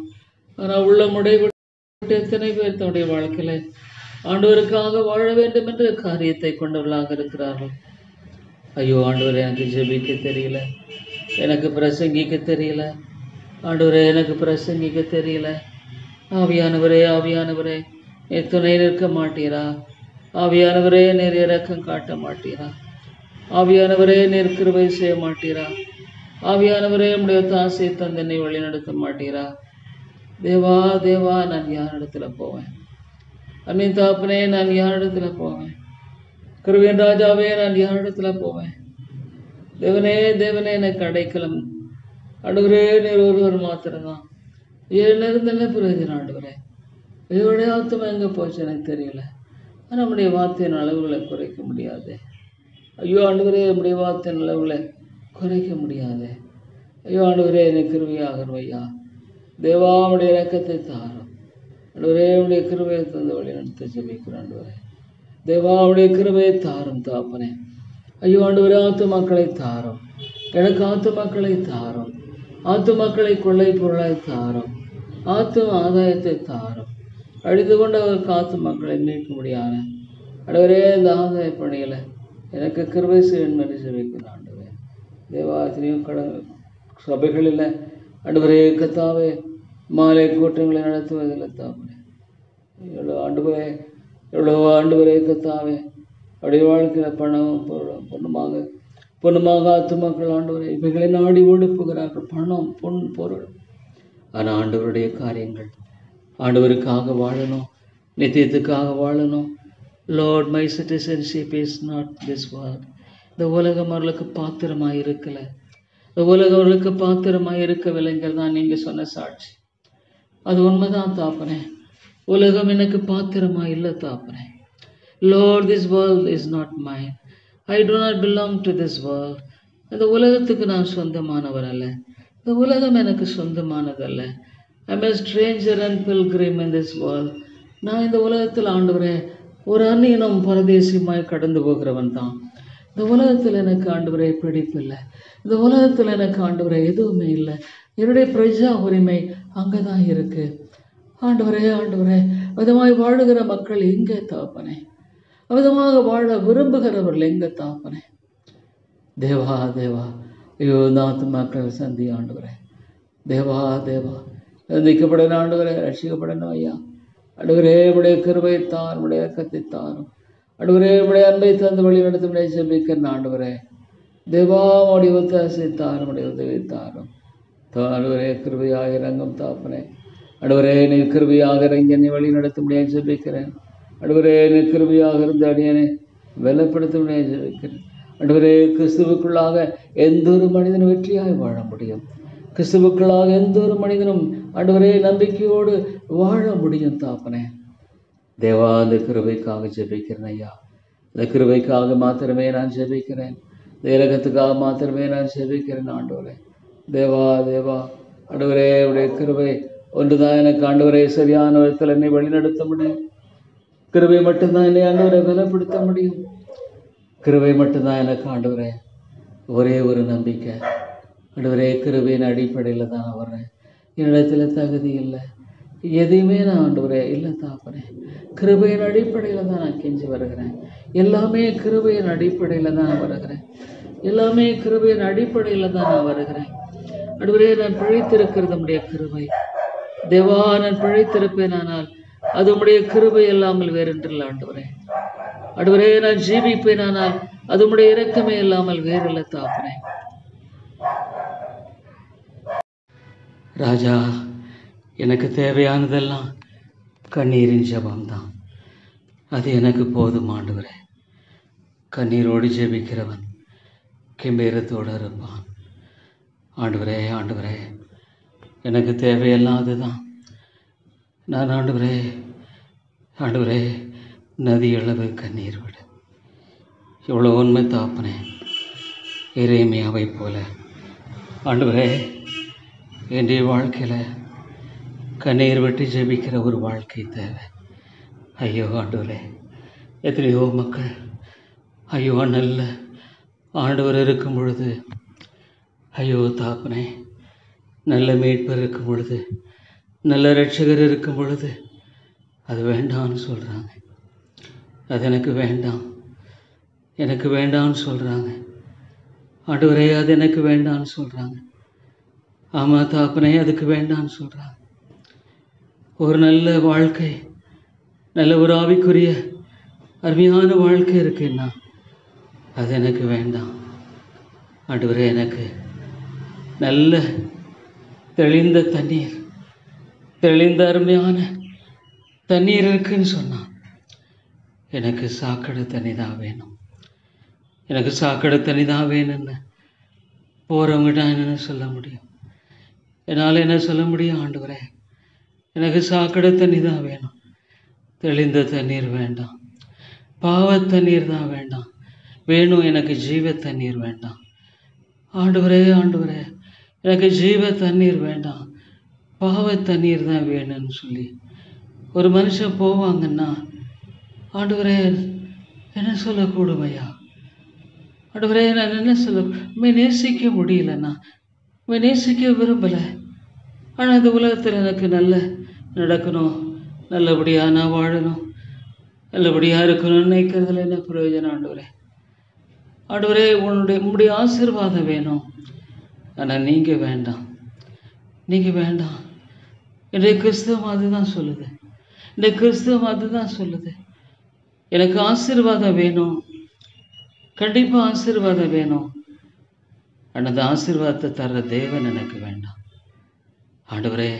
ஆனால் உள்ள முடைபட்டு எத்தனை பேர் தன்னுடைய வாழ்க்கையில ஆண்டவருக்காக வாழ வேண்டும் என்ற காரியத்தை கொண்டவர்களாக இருக்கிறார்கள். ஐயோ ஆண்டவரே, எனக்கு ஜெபிக்க தெரியல, எனக்கு பிரசங்கிக்க தெரியல ஆண்டவரே, எனக்கு பிரசங்கிக்க தெரியல. ஆவியானவரே நீர் துணை நிற்க மாட்டீரா? ஆவியானவரே, நீர் இரக்கம் காட்ட மாட்டீரா? ஆவியானவரே, நீர் கிருபை செய்ய மாட்டீரா? ஆவியானவரே, உம்முடைய தாசை தந்தனை வழி நடத்த மாட்டீரா? தேவா நான் யார் இடத்துல போவேன்? அன்னையின் தாப்பனே, நான் யார் இடத்துல போவேன்? கிருபையின் ராஜாவே, நான் யார் இடத்துல போவேன்? தேவனே எனக்கு அடைக்கலம் ஆண்டவரே, நீர் ஒருவர் மாத்திரம்தான். என்ன பிரயோஜனம் ஆண்டவரே? இவருடைய ஆத்மா எங்கே போச்சு எனக்கு தெரியல. ஆனால் நம்முடைய வார்த்தையின் அளவுகளை குறைக்க முடியாது. ஐயோ ஆண்டவரே, நம்முடைய வார்த்தையின் அளவுகளை குறைக்க முடியாது. ஐயோ ஆண்டவரே, எனக்கு கிருபையாகணும் ஐயா. தேவா, உடைய இரக்கத்தை தாரும் ஆண்டவரே. உடைய கிருபையை தந்து வழி நடத்த ஜெபிக்கிறோம் ஆண்டவரே. தேவா, உடைய கிருபையை தாரும் தாப்பனே. ஐயோ ஆண்டவரே, ஆத்துமாக்களை தாரும், எனக்கு ஆத்துமாக்களை தாரும், ஆத்துமாக்களை கொள்ளை பொருளாய் தாரும், ஆத்தும ஆதாயத்தை தாரும். அழிந்து கொண்டு அவருக்கு ஆத்துமாக்களை மீட்க முடியாத ஆண்டவரே, இந்த ஆதாய பணியில் எனக்கு கிருபை செய்யணும் என்று ஜெபிக்கிறேன் ஆண்டவரே. தேவா, எத்தனையோ சபைகளில் ஆண்டவரே கத்தாவே மாலை கூட்டங்களை நடத்துவதில்லை தாப்பனே. எவ்வளோ ஆண்டவரே கத்தாவே அவருடைய வாழ்க்கையில் பணமும் பொண்ணுமாக ஆத்துமாக்கள் ஆண்டவரே இவைகளை நாடி ஓடுப்புகிறார்கள். பணம், பொருள். ஆனால் ஆண்டவருடைய காரியங்கள், ஆண்டவருக்காக வாழணும், நித்தியத்துக்காக வாழணும். Lord, my citizenship is not this world. இந்த உலகம் அவர்களுக்கு பாத்திரமாக இருக்கலை. இந்த உலகம் அவர்களுக்கு பாத்திரமாக இருக்கவில்லைங்கிறது தான் நீங்கள் சொன்ன சாட்சி. அது உண்மைதான் தாப்பனே. உலகம் எனக்கு பாத்திரமாக இல்லை தாப்பனே. Lord, this world is not mine. I do not belong to this world. இந்த உலகத்துக்கு நான் சொந்தமானவர் அல்ல. இந்த உலகம் எனக்கு சொந்தமானதல்ல. I am a stranger and pilgrim in this world. நான் இந்த உலகத்தில் ஆண்டவரே ஒரு அந்நியனும் பரதேசியுமாய் கடந்து போகிறவன் தான். இந்த உலகத்தில் எனக்கு ஆண்டவரே பிடிப்பில்லை. இந்த உலகத்தில் எனக்கு ஆண்டவரே எதுவுமே இல்லை. என்னுடைய பிரஜா உரிமை அங்கே தான் இருக்குது. ஆண்டவரே ஆண்டவரே, விதமாய் வாழுகிற மக்கள் எங்கே தகப்பனே? விதமாக வாழ விரும்புகிறவர்கள் எங்கே தகப்பனே? தேவா தேவா, ஐயோ இந்த ஆத்துமாக்கள் சந்தி ஆண்டவரே. தேவா தேவா, சந்திக்கப்படணும் ஆண்டவரே, ரட்சிக்கப்படணும் ஐயா. ஆண்டவரே உடைய கிருபைத்தார், உடைய இரக்கத்தைத்தாரும். ஆண்டவரே உடைய அன்பை தந்து வழி நடத்தும் ஜெபிக்கிறேன் ஆண்டவரே. தேவா உடைய ஒத்தாசைத்தாரும், உடைய உதவித்தாரும். ஆண்டவரே கிருபையாக இறங்கும் தாப்பனே. ஆண்டவரே நீ கிருபையாக இறங்கி என்னை வழி நடத்த முடியாது ஜெபிக்கிறேன். ஆண்டவரே நீ கிருபையாக இருந்த அடியனை வெள்ளப்படுத்த முடியாது ஜெபிக்கிறேன். ஆண்டவரே கிறிஸ்துவுக்குள்ளாக எந்த ஒரு மனிதனும் வெற்றியாய் வாழ முடியும். கிறிஸ்துவுக்குள்ளாக எந்த ஒரு மனிதனும் ஆண்டவரே நம்பிக்கையோடு வாழ முடியும் தாப்பனே. தேவா அந்த கிருபைக்காக ஜெபிக்கிறேன் ஐயா. இந்த கிருபைக்காக மாத்திரமே நான் ஜெபிக்கிறேன். இந்த இரக்கத்துக்காக மாத்திரமே நான் ஜெபிக்கிறேன் ஆண்டவரே. தேவா தேவா, ஆண்டவரே உடைய கிருபை ஒன்றுதான் எனக்கு ஆண்டவரே சரியான விதத்தில் என்னை வழிநடத்த முடியும். கிருபை மட்டும்தான் என்னை ஆண்டவரை பலப்படுத்த முடியும். கிருபை மட்டும்தான் எனக்கு ஆண்டவரே ஒரே ஒரு நம்பிக்கை. ஆண்டவரே கிருபையின் அடிப்படையில் தான் நான் வர்றேன். என்னிடத்தில் தகுதி இல்லை, எதையுமே நான் ஆண்டவரே இல்லை தாப்பனே. கிருபையின் அடிப்படையில் தான் நான் கெஞ்சி வருகிறேன். எல்லாமே கிருபையின் அடிப்படையில் தான் நான் வருகிறேன். எல்லாமே கிருபையின் அடிப்படையில் தான் நான் வருகிறேன். ஆண்டவரே நான் பிழைத்திருக்கிறது உம்முடைய கிருபை. தேவா நான் பிழைத்திருப்பேன், ஆனால் அது உம்முடைய கிருபை இல்லாமல் வேறென்றில்லை ஆண்டவரே. ஆண்டவரே நான் ஜீவிப்பேன், ஆனால் அது உம்முடைய இரக்கமே இல்லாமல் வேறில்லை தாப்பனே. ராஜா, எனக்கு தேவையானதெல்லாம் கண்ணீரின் ஜெபம்தான். அது எனக்கு போதும் ஆண்டவரே. கண்ணீரோடு ஜெபிக்கிறவன் கெம்பீரத்தோடு இருப்பான். ஆண்டவரே ஆண்டவரே, எனக்கு தேவையெல்லாம் அதுதான். நான் ஆண்டவரே ஆண்டவரே நதி அளவு கண்ணீர் விடு. எவ்வளோ உண்மை தாப்பனே. எரேமியாவை போல ஆண்டவரே என்னுடைய வாழ்க்கையில் கண்ணீர் விட்டு ஜெபிக்கிற ஒரு வாழ்க்கை தேவை. ஐயோ ஆண்டவரே, எத்தனையோ மக்கள் ஐயோ நல்ல ஆண்டவர் இருக்கும் பொழுது, ஐயோ தாப்பனே நல்ல மீட்பர் இருக்கும் பொழுது, நல்ல ரட்சகர் இருக்கும் பொழுது அது வேண்டாம்னு சொல்கிறாங்க. அது எனக்கு வேண்டாம், எனக்கு வேண்டாம்னு சொல்கிறாங்க. ஆண்டவரே அது எனக்கு வேண்டாம்னு சொல்கிறாங்க. ஆமாம் தாப்பனே, அதுக்கு வேண்டாம்னு சொல்கிறாங்க. ஒரு நல்ல வாழ்க்கை, நல்ல ஒரு ஆவிக்குரிய அருமையான வாழ்க்கை இருக்குன்னா அது எனக்கு வேண்டாம். ஆண்டவரே எனக்கு நல்ல தெளிந்த தண்ணீர், தெளிந்த அருமையான தண்ணீர் இருக்குன்னு சொன்னான். எனக்கு சாக்கடை தண்ணி தான் வேணும். எனக்கு சாக்கடை தண்ணி தான் வேணும்னு போகிறவங்ககிட்ட என்னென்னு சொல்ல முடியும்? என்னால் என்ன சொல்ல முடியும்? ஆண்டவரே எனக்கு சாக்கடை தண்ணி தான் வேணும், தெளிந்த தண்ணீர் வேண்டாம், பாவ தண்ணீர் தான் வேண்டாம், வேணும் எனக்கு ஜீவ தண்ணீர் வேண்டாம். ஆண்டவரே ஆண்டவரே எனக்கு ஜீவ தண்ணீர் வேண்டாம், பாவ தண்ணீர் தான் வேணும்னு சொல்லி ஒரு மனுஷன் போவாங்கன்னா ஆண்டவரே என்ன சொல்லக்கூடும் ஐயா? ஆண்டவரே நான் என்ன சொல்ல, உண்மை நேசிக்க முடியலண்ணா, உண்மை நேசிக்க விரும்பலை. ஆனால் இந்த உலகத்தில் எனக்கு நல்ல நடக்கணும், நல்லபடியாக நான் வாழணும், நல்லபடியாக இருக்கணும்னு நினைக்கிறதுல என்ன பிரயோஜனம்? ஆண்டவரே ஆண்டவரே உங்களுடைய ஆசீர்வாதம் வேணும், ஆனால் நீங்கள் வேண்டாம், நீங்கள் வேண்டாம். என்னுடைய கிறிஸ்தவம் அதுதான் சொல்லுது, இந்த கிறிஸ்தவம் அதுதான் சொல்லுது. எனக்கு ஆசீர்வாதம் வேணும், கண்டிப்பாக ஆசீர்வாதம் வேணும், ஆனால் அந்த ஆசீர்வாதத்தை தர்ற தேவன் எனக்கு வேண்டாம். ஆண்டவரே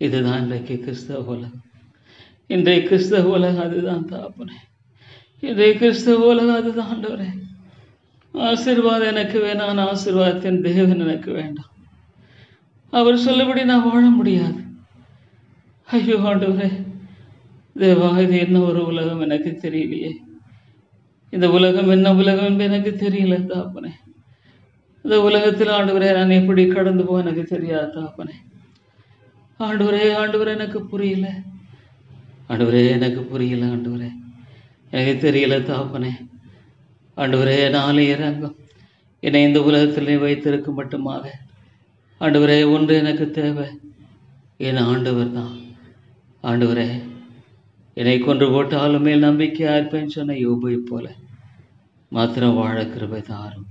இதுதான் இன்றைக்கு கிறிஸ்தவ உலகம். இன்றைய கிறிஸ்தவ உலகம் அதுதான் தாப்பனே. இன்றைய கிறிஸ்தவ உலகம் அதுதான் ஆண்டவரே. ஆசீர்வாதம் எனக்கு வேணாம், ஆனால் ஆசீர்வாதத்தின் தேவன் எனக்கு வேண்டாம். அவர் சொல்லபடி நான் வாழ முடியாது. ஐயோ ஆண்டவரே, தேவா இது என்ன ஒரு உலகம் எனக்கு தெரியலையே. இந்த உலகம் என்ன உலகம் என்று எனக்கு தெரியல தாப்பனே. இந்த உலகத்தில் ஆண்டவரே நான் எப்படி கடந்து போக எனக்கு தெரியாது தாப்பனே. ஆண்டவரே ஆண்டவரே எனக்கு புரியல, ஆண்டவரே எனக்கு புரியல, ஆண்டவரே எனக்கு தெரியல தாப்பனே. ஆண்டவரே நாளை இறங்கும் என்னை இந்த உலகத்திலே வைத்திருக்கும் மட்டுமாக ஆண்டவரே ஒன்று எனக்கு தேவை, என் ஆண்டவர் தான். ஆண்டவரே என்னை கொன்று போட்டாலும் மேல் நம்பிக்கையா இருப்பேன்னு சொன்ன யோபை போல மாத்திரம் வாழ கிருபை தாரும்.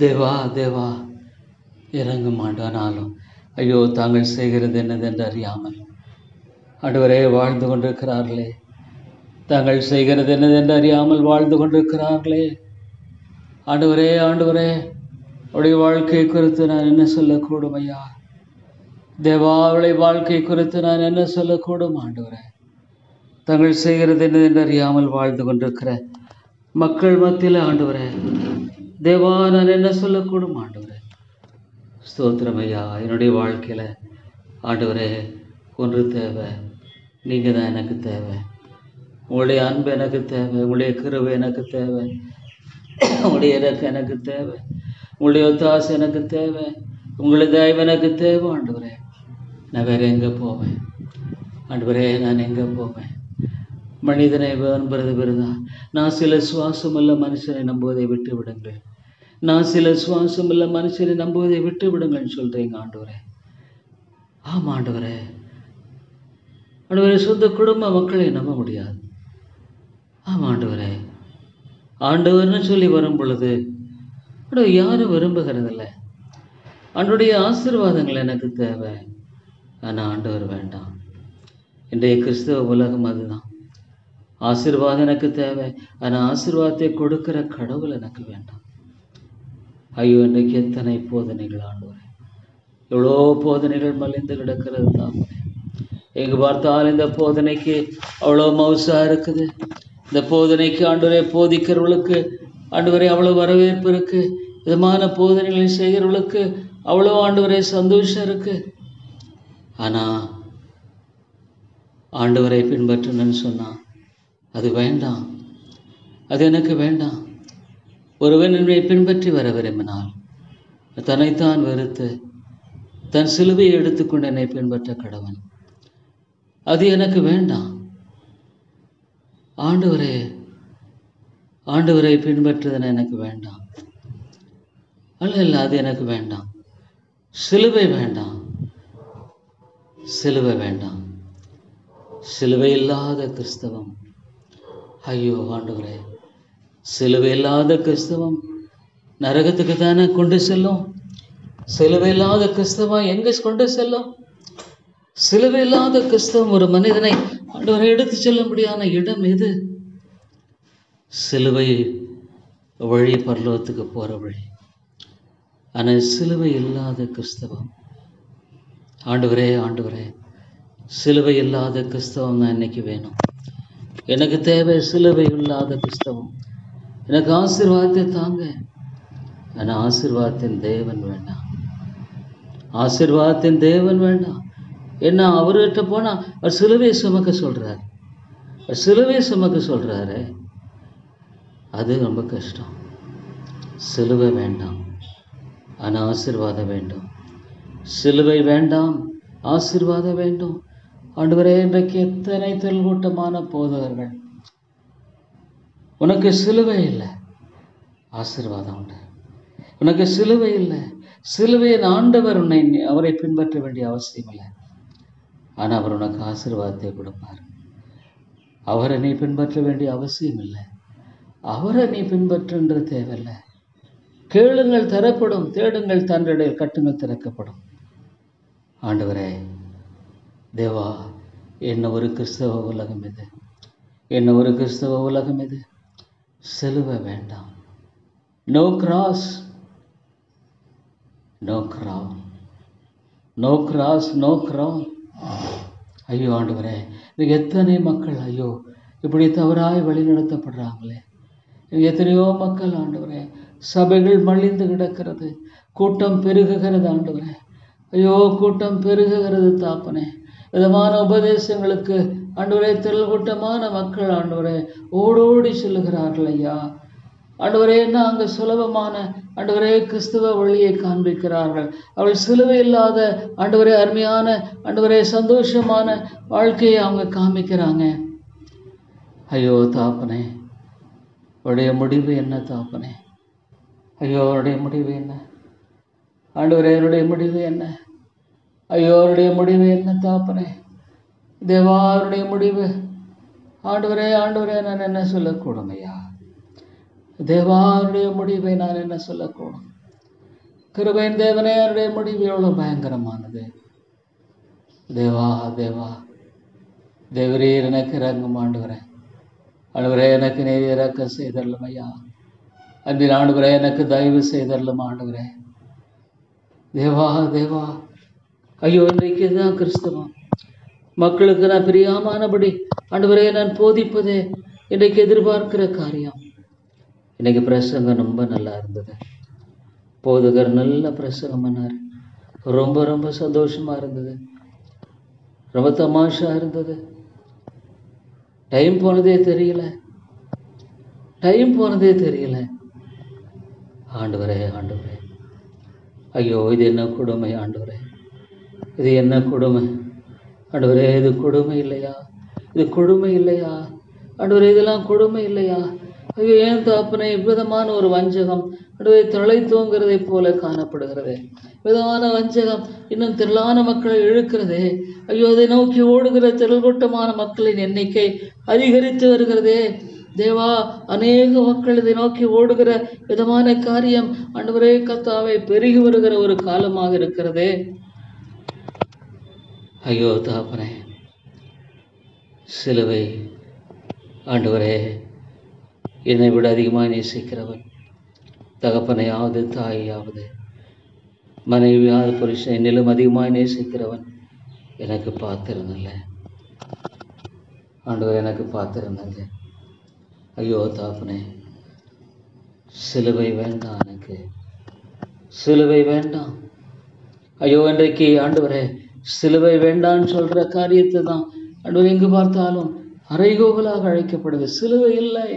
தேவா தேவா இறங்க மாட்டானாலும் ஐயோ தாங்கள் செய்கிறது என்னதென்று அறியாமல் ஆண்டவரே வாழ்ந்து கொண்டிருக்கிறார்களே, தாங்கள் செய்கிறது என்னதென்று அறியாமல் வாழ்ந்து கொண்டிருக்கிறார்களே. ஆண்டவரே ஆண்டவரே அவளுடைய வாழ்க்கை குறித்து நான் என்ன சொல்லக்கூடும் ஐயா? தேவா அவளுடைய வாழ்க்கை குறித்து நான் என்ன சொல்லக்கூடும்? ஆண்டவரே தாங்கள் செய்கிறது என்னதென்று அறியாமல் வாழ்ந்து கொண்டிருக்கிற மக்கள் மத்தியில் ஆண்டவரே தேவா நான் என்ன சொல்லக்கூடும்? ஆண்டவரே ஸ்தோத்திரம் ஐயா. என்னுடைய வாழ்க்கையில் ஆண்டவரே ஒன்று தேவை, நீங்கள் தான் எனக்கு தேவை. உங்களுடைய அன்பு எனக்கு தேவை, உங்களுடைய கிருபை எனக்கு தேவை, உங்களுடைய இறக்கம் எனக்கு தேவை, உங்களுடைய ஒத்தாசை எனக்கு தேவை, உங்களுடைய தயவு எனக்கு தேவை. ஆண்டவரே நான் வேறு எங்கே போவேன்? ஆண்டவரே நான் எங்கே போவேன்? மனிதனை நம்புறது விருதா. நான் சில சுவாசமுள்ள மனுஷனை நம்புவதை விட்டு விடுங்கள், நான் சில சுவாசமுள்ள மனுஷனை நம்புவதை விட்டு விடுங்கள்னு சொல்கிறீங்க ஆண்டவரே. ஆமாம் ஆண்டவரே. ஆண்டவரே சொந்த குடும்ப மக்களை நம்ப முடியாது. ஆமாம் ஆண்டவரே. ஆண்டவர்னு சொல்லி வரும் பொழுது யாரும் விரும்புகிறதில்ல. ஆண்டவருடைய ஆசீர்வாதங்கள் எனக்கு தேவை, ஆனால் ஆண்டவர் வேண்டாம். இன்றைய கிறிஸ்தவ உலகம் அதுதான். ஆசீர்வாதம் எனக்கு தேவை, ஆனால் ஆசீர்வாதத்தை கொடுக்கிற கடவுள் எனக்கு வேண்டாம். ஐயோ இன்றைக்கு எத்தனை போதனைகள் ஆண்டவரே, எவ்வளோ போதனைகள் மலிந்து கிடக்கிறது தான். எங்கே பார்த்தாலும் இந்த போதனைக்கு அவ்வளோ மவுசா இருக்குது. இந்த போதனைக்கு ஆண்டவரே போதிக்கிறவர்களுக்கு ஆண்டவரே அவ்வளோ வரவேற்பு இருக்கு. விதமான போதனைகளை செய்கிறவர்களுக்கு அவ்வளோ ஆண்டவரே சந்தோஷம் இருக்கு. ஆனால் ஆண்டவரை பின்பற்றணும்னு சொன்னால் அது வேண்டாம், அது எனக்கு வேண்டாம். ஒருவன் என்னை பின்பற்றி வர விரும்பினால் தன்னைத்தான் வெறுத்து தன் சிலுவையை எடுத்துக்கொண்டு என்னை பின்பற்ற கடவன். அது எனக்கு வேண்டாம். ஆண்டவரே ஆண்டவரை பின்பற்றுதல் எனக்கு வேண்டாம். அல்ல அது எனக்கு வேண்டாம். சிலுவை வேண்டாம், சிலுவை வேண்டாம். சிலுவை இல்லாத கிறிஸ்தவம், ஐயோ ஆண்டவரே, சிலுவை இல்லாத கிறிஸ்தவம் நரகத்துக்கு தானே கொண்டு செல்லும். சிலுவை இல்லாத கிறிஸ்தவம் எங்கே கொண்டு செல்லும்? சிலுவை இல்லாத கிறிஸ்தவம் ஒரு மனிதனை ஆண்டவரை எடுத்து செல்ல முடியாத இடம் எது? சிலுவை வழி பரலோகத்துக்கு போகிற வழி. ஆனால் சிலுவை இல்லாத கிறிஸ்தவம், ஆண்டவரே ஆண்டவரே, சிலுவை இல்லாத கிறிஸ்தவம் தான் இன்னைக்கு வேணும். எனக்கு தேவை சிலுவை இல்லாத கிறிஸ்தவம். எனக்கு ஆசீர்வாதத்தை தாங்க, ஆனால் ஆசீர்வாதத்தின் தேவன் வேண்டாம். ஆசீர்வாதத்தின் தேவன் வேண்டாம். என்ன அவர்கிட்ட போனால் அவர் சிலுவை சுமக்க சொல்கிறார், சிலுவை சுமக்க சொல்கிறாரு. அது ரொம்ப கஷ்டம். சிலுவை வேண்டாம், ஆனால் ஆசீர்வாதம் வேண்டும். சிலுவை வேண்டாம், ஆசீர்வாதம் வேண்டும். ஆண்டவரே இன்றைக்கு எத்தனை தொல்கூட்டமான போதகர்கள், உனக்கு சிலுவை இல்லை, ஆசீர்வாதம் உண்டு. உனக்கு சிலுவை இல்லை, சிலுவையின் ஆண்டவர் உன்னை அவரை பின்பற்ற வேண்டிய அவசியம் இல்லை, ஆனால் அவர் உனக்கு ஆசீர்வாதத்தை கொடுப்பார். அவரை நீ பின்பற்ற வேண்டிய அவசியம் இல்லை, அவரை நீ பின்பற்றுன்ற தேவையில்லை. கேளுங்கள் தரப்படும், தேடுங்கள் தண்டடையில் கட்டுங்கள் திறக்கப்படும். ஆண்டவரே தேவா, என்ன ஒரு கிறிஸ்தவ உலகம் இது, என்ன ஒரு கிறிஸ்தவ உலகம் இது. சிலுவை வேண்டாம். No cross, no crown, no cross, no crown. ஐயோ ஆண்டவரே, இது எத்தனை மக்கள் ஐயோ இப்படி தவறாய் வழி நடத்தப்படுறாங்களே. எத்தனையோ மக்கள் ஆண்டவரே, சபைகள் மலிந்து கிடக்கிறது, கூட்டம் பெருகுகிறது ஆண்டவரே. ஐயோ கூட்டம் பெருகுகிறது தாப்பனே. விதமான உபதேசங்களுக்கு ஆண்டவரே திரள் கூட்டமான மக்கள் ஆண்டவரே ஓடோடி செல்லுகிறார்கள் ஐயா. ஆண்டவரே நாங்கள் சுலபமான ஆண்டவரே கிறிஸ்துவ வழியை காண்பிக்கிறார்கள். அவள் சிலுவை இல்லாத ஆண்டவரே அருமையான ஆண்டவரே சந்தோஷமான வாழ்க்கையை அவங்க காமிக்கிறாங்க. ஐயோ தாப்பனே, உடைய முடிவு என்ன தாப்பனே? ஐயோ அவருடைய முடிவு என்ன? ஆண்டவரே என்னுடைய முடிவு என்ன? ஐயோ அவருடைய முடிவு என்ன தாப்பனே? தேவா அவருடைய முடிவு. ஆண்டவரே ஆண்டவரே நான் என்ன சொல்லக்கூடும் ஐயா? தேவா அவருடைய முடிவை நான் என்ன சொல்லக்கூடும்? கிருபையின் தேவனே அவருடைய முடிவு எவ்வளவு பயங்கரமானது. தேவா தேவா தேவரீர் எனக்கு இறங்கும் ஆண்டவரே. ஆண்டவரே எனக்கு நீர் இறக்க செய்தரலும் ஐயா. அன்பின் ஆண்டவரே எனக்கு தயவு செய்தரலும் ஆண்டவரே. தேவா தேவா ஐயோ இன்றைக்கு தான் கிறிஸ்தவம் மக்களுக்கு நான் பிரியாமானபடி ஆண்டவரே நான் போதிப்பதே இன்றைக்கு எதிர்பார்க்கிற காரியம். இன்னைக்கு பிரசங்கம் ரொம்ப நல்லா இருந்தது. போதுகர் நல்ல பிரசங்கம் பண்ணார். ரொம்ப ரொம்ப சந்தோஷமா இருந்தது. ரொம்ப தமாஷா இருந்தது. டைம் போனதே தெரியல. ஆண்டவரே ஆண்டவரே ஐயோ இது என்ன கொடுமை ஆண்டவரே, இது என்ன கொடுமை ஆண்டவரே, இது கொடுமை இல்லையா? இது கொடுமை இல்லையா ஆண்டவரே? இதெல்லாம் கொடுமை இல்லையா? ஐயோ ஏன் தாப்பனே இவ்விதமான ஒரு வஞ்சகம் ஆண்டவரே தலை தூங்குறதை போல காணப்படுகிறது. விதமான வஞ்சகம் இன்னும் திரளான மக்களை இழுக்கிறதே. ஐயோ அதை நோக்கி ஓடுகிற திரள்கூட்டமான மக்களின் எண்ணிக்கை அதிகரித்து வருகிறதே. தேவா அநேக மக்கள் இதை நோக்கி ஓடுகிற விதமான காரியம் ஆண்டவரே கர்த்தாவே பெருகி வருகிற ஒரு காலமாக இருக்கிறதே. ஐயோ தாப்பனே சிலுவை ஆண்டவரே என்னை விட அதிகமாக நேசிக்கிறவன், தகப்பனையாவது தாயாவது மனைவியாவது புருஷன் என்னிலும் அதிகமாக நேசிக்கிறவன் எனக்கு பாத்திரமில்லை ஆண்டவர், எனக்கு பாத்திரமில்லை. ஐயோ தாப்பனே சிலுவை வேண்டாம், எனக்கு சிலுவை வேண்டாம். ஐயோ இன்றைக்கு ஆண்டவரே சிலுவை வேண்டான்னு சொல்ற காரியத்தை தான் ஆண்டவர் எங்கு பார்த்தாலும் அறைகோவலாக அழைக்கப்படுது. சிலுவை இல்லை,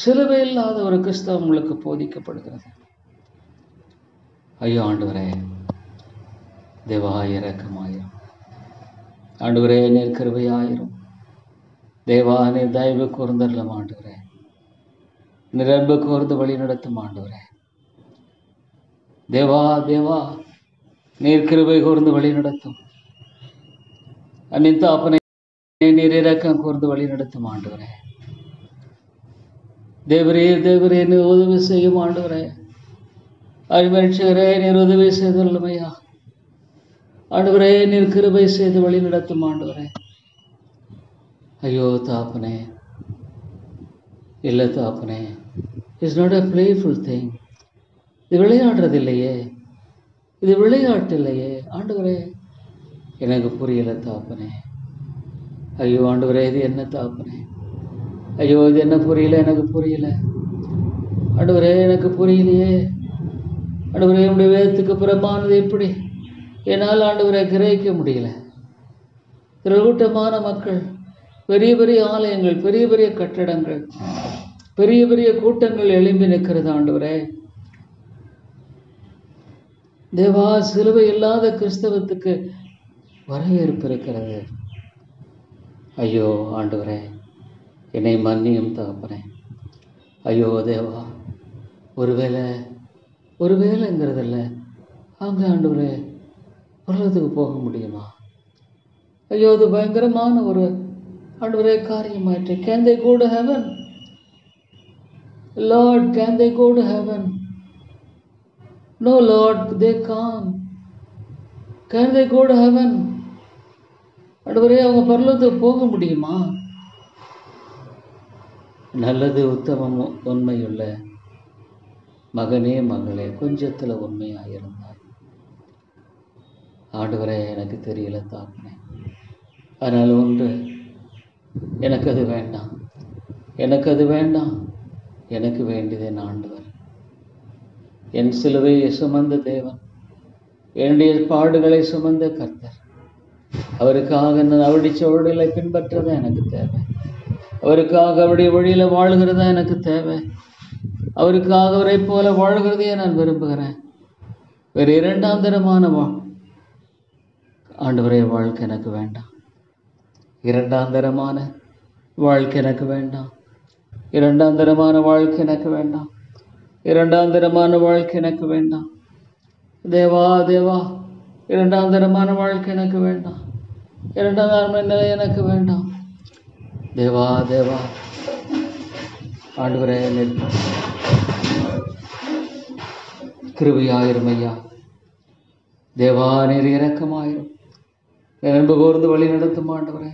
சிலுவை இல்லாத ஒரு கிறிஸ்தவம் உங்களுக்கு போதிக்கப்படுகிறது. ஐயோ ஆண்டவரே தேவா இரக்கமாயிரும். ஆண்டவரே நீர் கிருபையாயிரும். தேவா நீர் தயவு கூர்ந்தரலாம் ஆண்டவரே. நீர் அன்பு கூர்ந்து வழி நடத்தும் ஆண்டவரே. தேவா தேவா நீர் கிருபை கூர்ந்து வழி நடத்தும். அன்னின் தாப்பனை நீர் இரக்கம் கூர்ந்து வழி நடத்தும் ஆண்டவரே. தேவரே தேவரே நீர் உதவி செய்யும் ஆண்டவரே. அருமரட்சகரே நீர் உதவி செய்துள்ளமையா ஆண்டவரே. நீர் கிருபை செய்து வழி நடத்தும் ஆண்டவரே. ஐயோ தாப்பனே இல்லை தாப்பனே, it's not a playful thing. இது விளையாடுறது இல்லையே, இது விளையாட்டு இல்லையே ஆண்டவரே. எனக்கு புரியலை தாப்பனே. ஐயோ ஆண்டவரே இது என்ன தாப்பனே? ஐயோ இது என்ன புரியல, எனக்கு புரியல ஆண்டவரே, எனக்கு புரியலையே ஆண்டவரே. உடைய வேதத்துக்கு புறமானது எப்படி என்னால் ஆண்டவரை கிரகிக்க முடியல. திரள்கூட்டமான மக்கள், பெரிய பெரிய ஆலயங்கள், பெரிய பெரிய கட்டடங்கள், பெரிய பெரிய கூட்டங்கள் எழும்பி நிற்கிறது ஆண்டவரே. தேவா சிலுவை இல்லாத கிறிஸ்தவத்துக்கு வரவேற்பு இருக்கிறது. ஐயோ ஆண்டவரே என்னை மன்னியும் தகப்பனே. ஐயோ தேவா ஒருவேளைங்கிறதில்ல அங்கே ஆண்டவரே பரலோகத்துக்கு போக முடியுமா? ஐயோ அது பயங்கரமான ஒரு ஆண்டவரே காரியமாயிற்று. Can they go to heaven? Lord can they go to heaven? No lord they can't. Can they go to heaven? ஆண்டவரே அவங்க பரலோகத்துக்கு போக முடியுமா? நல்லது உத்தமம் உண்மையுள்ள மகனே மகளே கொஞ்சத்தில் உண்மையாயிருந்தாய். ஆண்டவரே எனக்கு தெரியல தாப்பனே. அதனால் ஒன்று எனக்கு அது வேண்டாம், எனக்கு அது வேண்டாம். எனக்கு வேண்டியது என் ஆண்டவர், என் சிலுவையை சுமந்த தேவன், என்னுடைய பாடுகளை சுமந்த கர்த்தர். அவருக்காக நான் அவருடைய சுவடுகளை பின்பற்றதான் எனக்கு தேவை. அவருக்காக அவருடைய வழியில வாழ்கிறதா எனக்கு தேவை. அவருக்காக அவரை போல வாழ்கிறதையே நான் விரும்புகிறேன். வேறு இரண்டாம் தரமான ஆண்டவரே வாழ்க்கை எனக்கு வேண்டாம். இரண்டாம் தரமான வாழ்க்கை எனக்கு வேண்டாம். இரண்டாம் தரமான வாழ்க்கை எனக்கு வேண்டாம். இரண்டாம் தரமான வாழ்க்கை எனக்கு வேண்டாம். தேவா தேவா, இரண்டாம் தரமான வாழ்க்கை எனக்கு வேண்டாம். இரண்டாம் தரமான நிலை எனக்கு வேண்டாம். தேவா தேவா, ஆண்டவரே கிருபையாயிரும் ஐயா. தேவா, நீர் இரக்கமாயிரும். அன்பு கூர்ந்து வழி நடத்தும் ஆண்டவரே,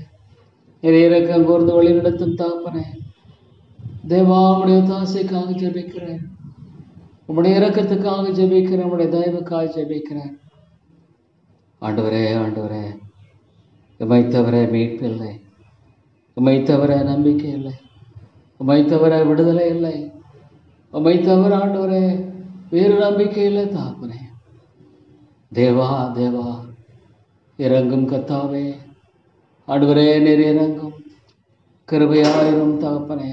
நீர் இரக்கம் கூர்ந்து வழி நடத்தும் தாப்பனே. தேவா, உம்முடைய தாசைக்காக ஜெபிக்கிறேன். உம்முடைய இரக்கத்துக்காக ஜெபிக்கிறேன். உம்முடைய தயவுக்காக ஜெபிக்கிறேன். ஆண்டவரே ஆண்டவரே, உம்மை தவிர மீட்பில்லை. உம்மை தவிர நம்பிக்கை இல்லை. உம்மை தவிர விடுதலை இல்லை. உம்மை தவிர ஆண்டவரே வேறு நம்பிக்கை இல்லை தாப்பனே. தேவா தேவா, இறங்கும் கத்தாவே. ஆண்டவரே நீர் இறங்கும். கிருபையாயிரும் தகப்பனே.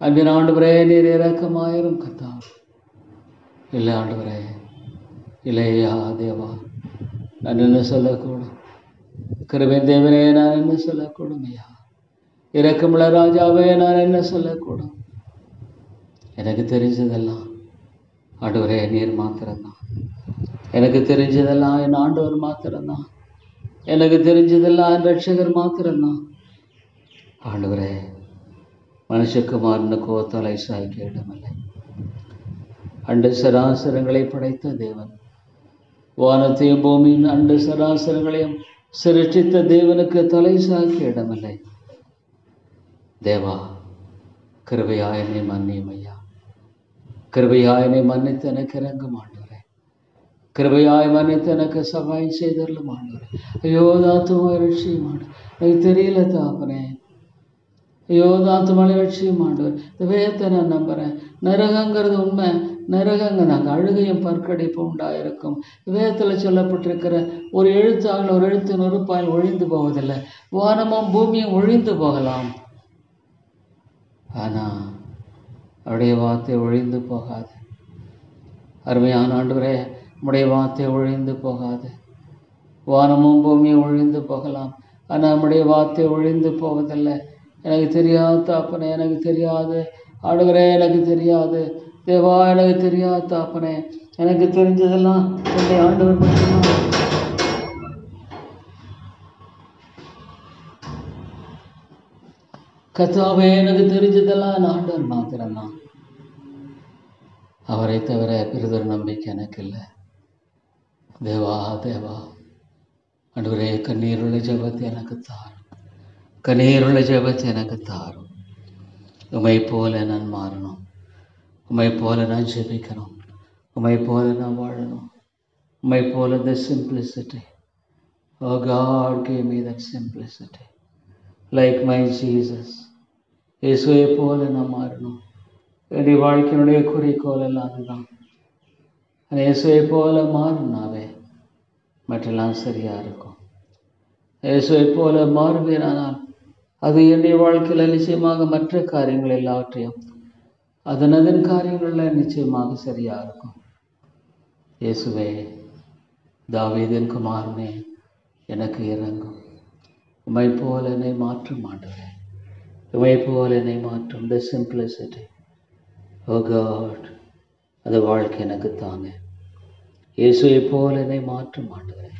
அன்பின் ஆண்டவரே நீர் இரக்கமாயிரும் கத்தாவே. இல்லை ஆண்டவரே, இல்லையா தேவா, நான் என்ன சொல்லக்கூடும்? கிருபையின் தேவனே, நான் என்ன சொல்லக்கூடும் ஐயா? இரக்கமுள்ள ராஜாவே, நான் என்ன சொல்லக்கூடும்? எனக்கு தெரிஞ்சதெல்லாம் ஆண்டவரே நீர் மாத்திரம்தான். எனக்கு தெரிஞ்சதெல்லாம் என் ஆண்டவர் மாத்திரம்தான். எனக்கு தெரிஞ்சதெல்லாம் என் ரட்சகர் மாத்திரம்தான். ஆண்டவரே, மனுஷகுமாரனுக்கோ தலை சாய்க்க இடமில்லை. அண்டு சராசரங்களை படைத்த தேவன், வானத்தையும் பூமியின் அண்டு சராசரங்களையும் சிருஷ்டித்த தேவனுக்கு தலை சாய்க்க இடமில்லை. தேவா, கிருபையாயனை மன்னியும் ஐயா. கிருபையாயனை மன்னித்து எனக்கு இறங்கும் ஆண்டவரே. கிருபையாய் மன்னித்து எனக்கு சகாயம் செய்தரலும் ஆண்டவரே. ஐயோ தாத்துமாய் லட்சியம் ஆண்டு, எனக்கு தெரியல தாப்பனே. ஐயோ தாத்துமாய் லட்சியம் ஆண்டவர். இந்த வேதத்தை நான் நம்புகிறேன். நரகங்கிறது உண்மை. நரகங்க நாங்கள் அழுகையும் பற்கடிப்பும் உண்டாயிருக்கும். வேதத்தில் சொல்லப்பட்டிருக்கிற ஒரு எழுத்தால் ஒரு எழுத்து நெருப்பாயில் ஒழிந்து போவதில்லை. வானமும் பூமியும் ஒழிந்து போகலாம், ஆனால் அவருடைய வார்த்தை ஒழிந்து போகாது. அருமையான ஆண்டவரே, நம்முடைய வார்த்தை ஒழிந்து போகாது. வானமும் பூமியும் ஒழிந்து போகலாம், ஆனால் நம்முடைய வார்த்தை ஒழிந்து போவதில்லை. எனக்கு தெரியாது தாப்பனே, எனக்கு தெரியாது ஆண்டவரே, எனக்கு தெரியாது தேவா, எனக்கு தெரியாது தாப்பனே. எனக்கு தெரிஞ்சதெல்லாம் என்னுடைய ஆண்டவர் மட்டும்தான். கர்த்தாவே, எனக்கு தெரிஞ்சதெல்லாம் என் ஆண்டவர் மாத்திரம்தான். அவரை தவிர பெரிதொரு நம்பிக்கை எனக்கு இல்லை. தேவா தேவா, ஆண்டவரே, கண்ணீருள்ள ஜெபத்தை எனக்கு தாரும். கண்ணீருள்ள ஜெபத்தை எனக்கு தாரும். உம்மை போல நான் மாறணும். உம்மை போல நான் ஜெபிக்கணும். உம்மை போல நான் வாழணும். உம்மை போல the simplicity. Oh God, give me that simplicity. Like my Jesus. இயேசுவை போல நான் மாறணும். என்னுடைய வாழ்க்கையினுடைய குறிக்கோள் எல்லாம் அதுதான். இயேசுவை போல மாறினாவே மற்றெல்லாம் சரியாக இருக்கும். இயேசுவை போல மாறுவேனானால் அது என்னுடைய வாழ்க்கையில் நிச்சயமாக மற்ற காரியங்கள் எல்லாவற்றையும் அதன் காரியங்களில் நிச்சயமாக சரியாக இருக்கும். இயேசுவே, தாவீதின் குமாரனே, எனக்கு இறங்கும். உம்மை போல என்னை மாற்றும் ஆண்டவரே. உம்மை போல என்னை மாற்றும் the simplicity. Oh God, அந்த வாழ்க்கை எனக்கு தாங்க. இயேசுவை போல என்னை மாற்றும் ஆண்டவரே.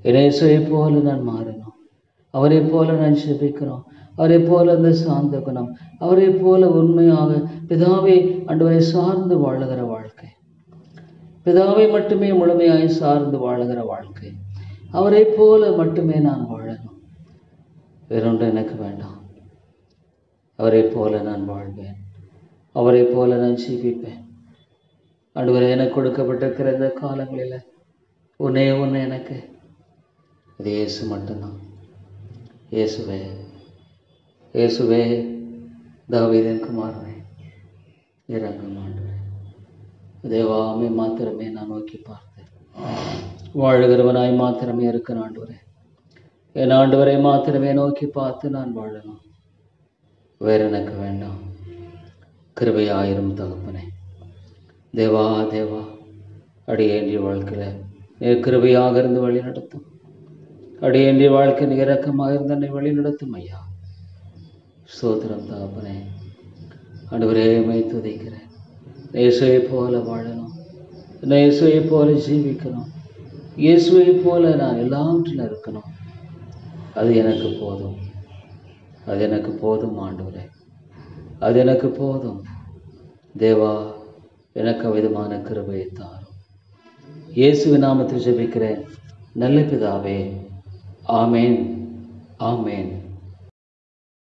இயேசுவை போல நான் மாறணும். அவரை போல நான் ஜெபிக்கணும். அவரை போல அந்த சாந்த குணம், அவரை போல உண்மையாக பிதாவை ஆண்டவரை சார்ந்து வாழுகிற வாழ்க்கை, பிதாவை மட்டுமே முழுமையாய் சார்ந்து வாழுகிற வாழ்க்கை, அவரை போல மட்டுமே நான் வாழணும். வேறொன்று எனக்கு வேண்டாம். அவரை போல நான் வாழ்வேன். அவரை போல நான் ஜீவிப்பேன். ஆண்டவரே, எனக்கு கொடுக்கப்பட்டிருக்கிற இந்த காலங்களில் ஒன்னே ஒன்று எனக்கு, அது இயேசு மட்டும்தான். இயேசுவே, இயேசுவே, தாவீதின் குமாரனே, இறங்கும் ஆண்டவரே. தேவாமை மாத்திரமே நான் நோக்கி பார்த்தேன். வாழுகிறவனாய் மாத்திரமே இருக்கிற ஆண்டவரே, என் ஆண்டவரை மாத்திரமே நோக்கி பார்த்து நான் வாழணும். வேறு எனக்கு வேண்டாம். கிருபையாயிரும் தகப்பனே. தேவா தேவா, அடியேண்டிய வாழ்க்கையில் நீர் கிருபையாக இருந்து வழி நடத்தும். அடியேண்டிய வாழ்க்கை நீர் இரக்கமாக இருந்து என்னை வழி நடத்தும் ஐயா. ஸ்தோத்திரம் தகப்பனே. ஆண்டவரே உம்மை துதிக்கிறேன். இயேசுவை போல வாழணும், இயேசுவை போல ஜீவிக்கணும், இயேசுவை போல நான் எல்லாவற்றிலும் இருக்கணும். அது எனக்கு போதும், அது எனக்கு போதும் ஆண்டவரே, அது எனக்கு போதும். தேவா, எனக்கு அவ்விதமான கிருபையை தாரும். இயேசுவின் நாமத்தில் ஜெபிக்கிறேன் நல்ல பிதாவே. ஆமேன், ஆமேன்.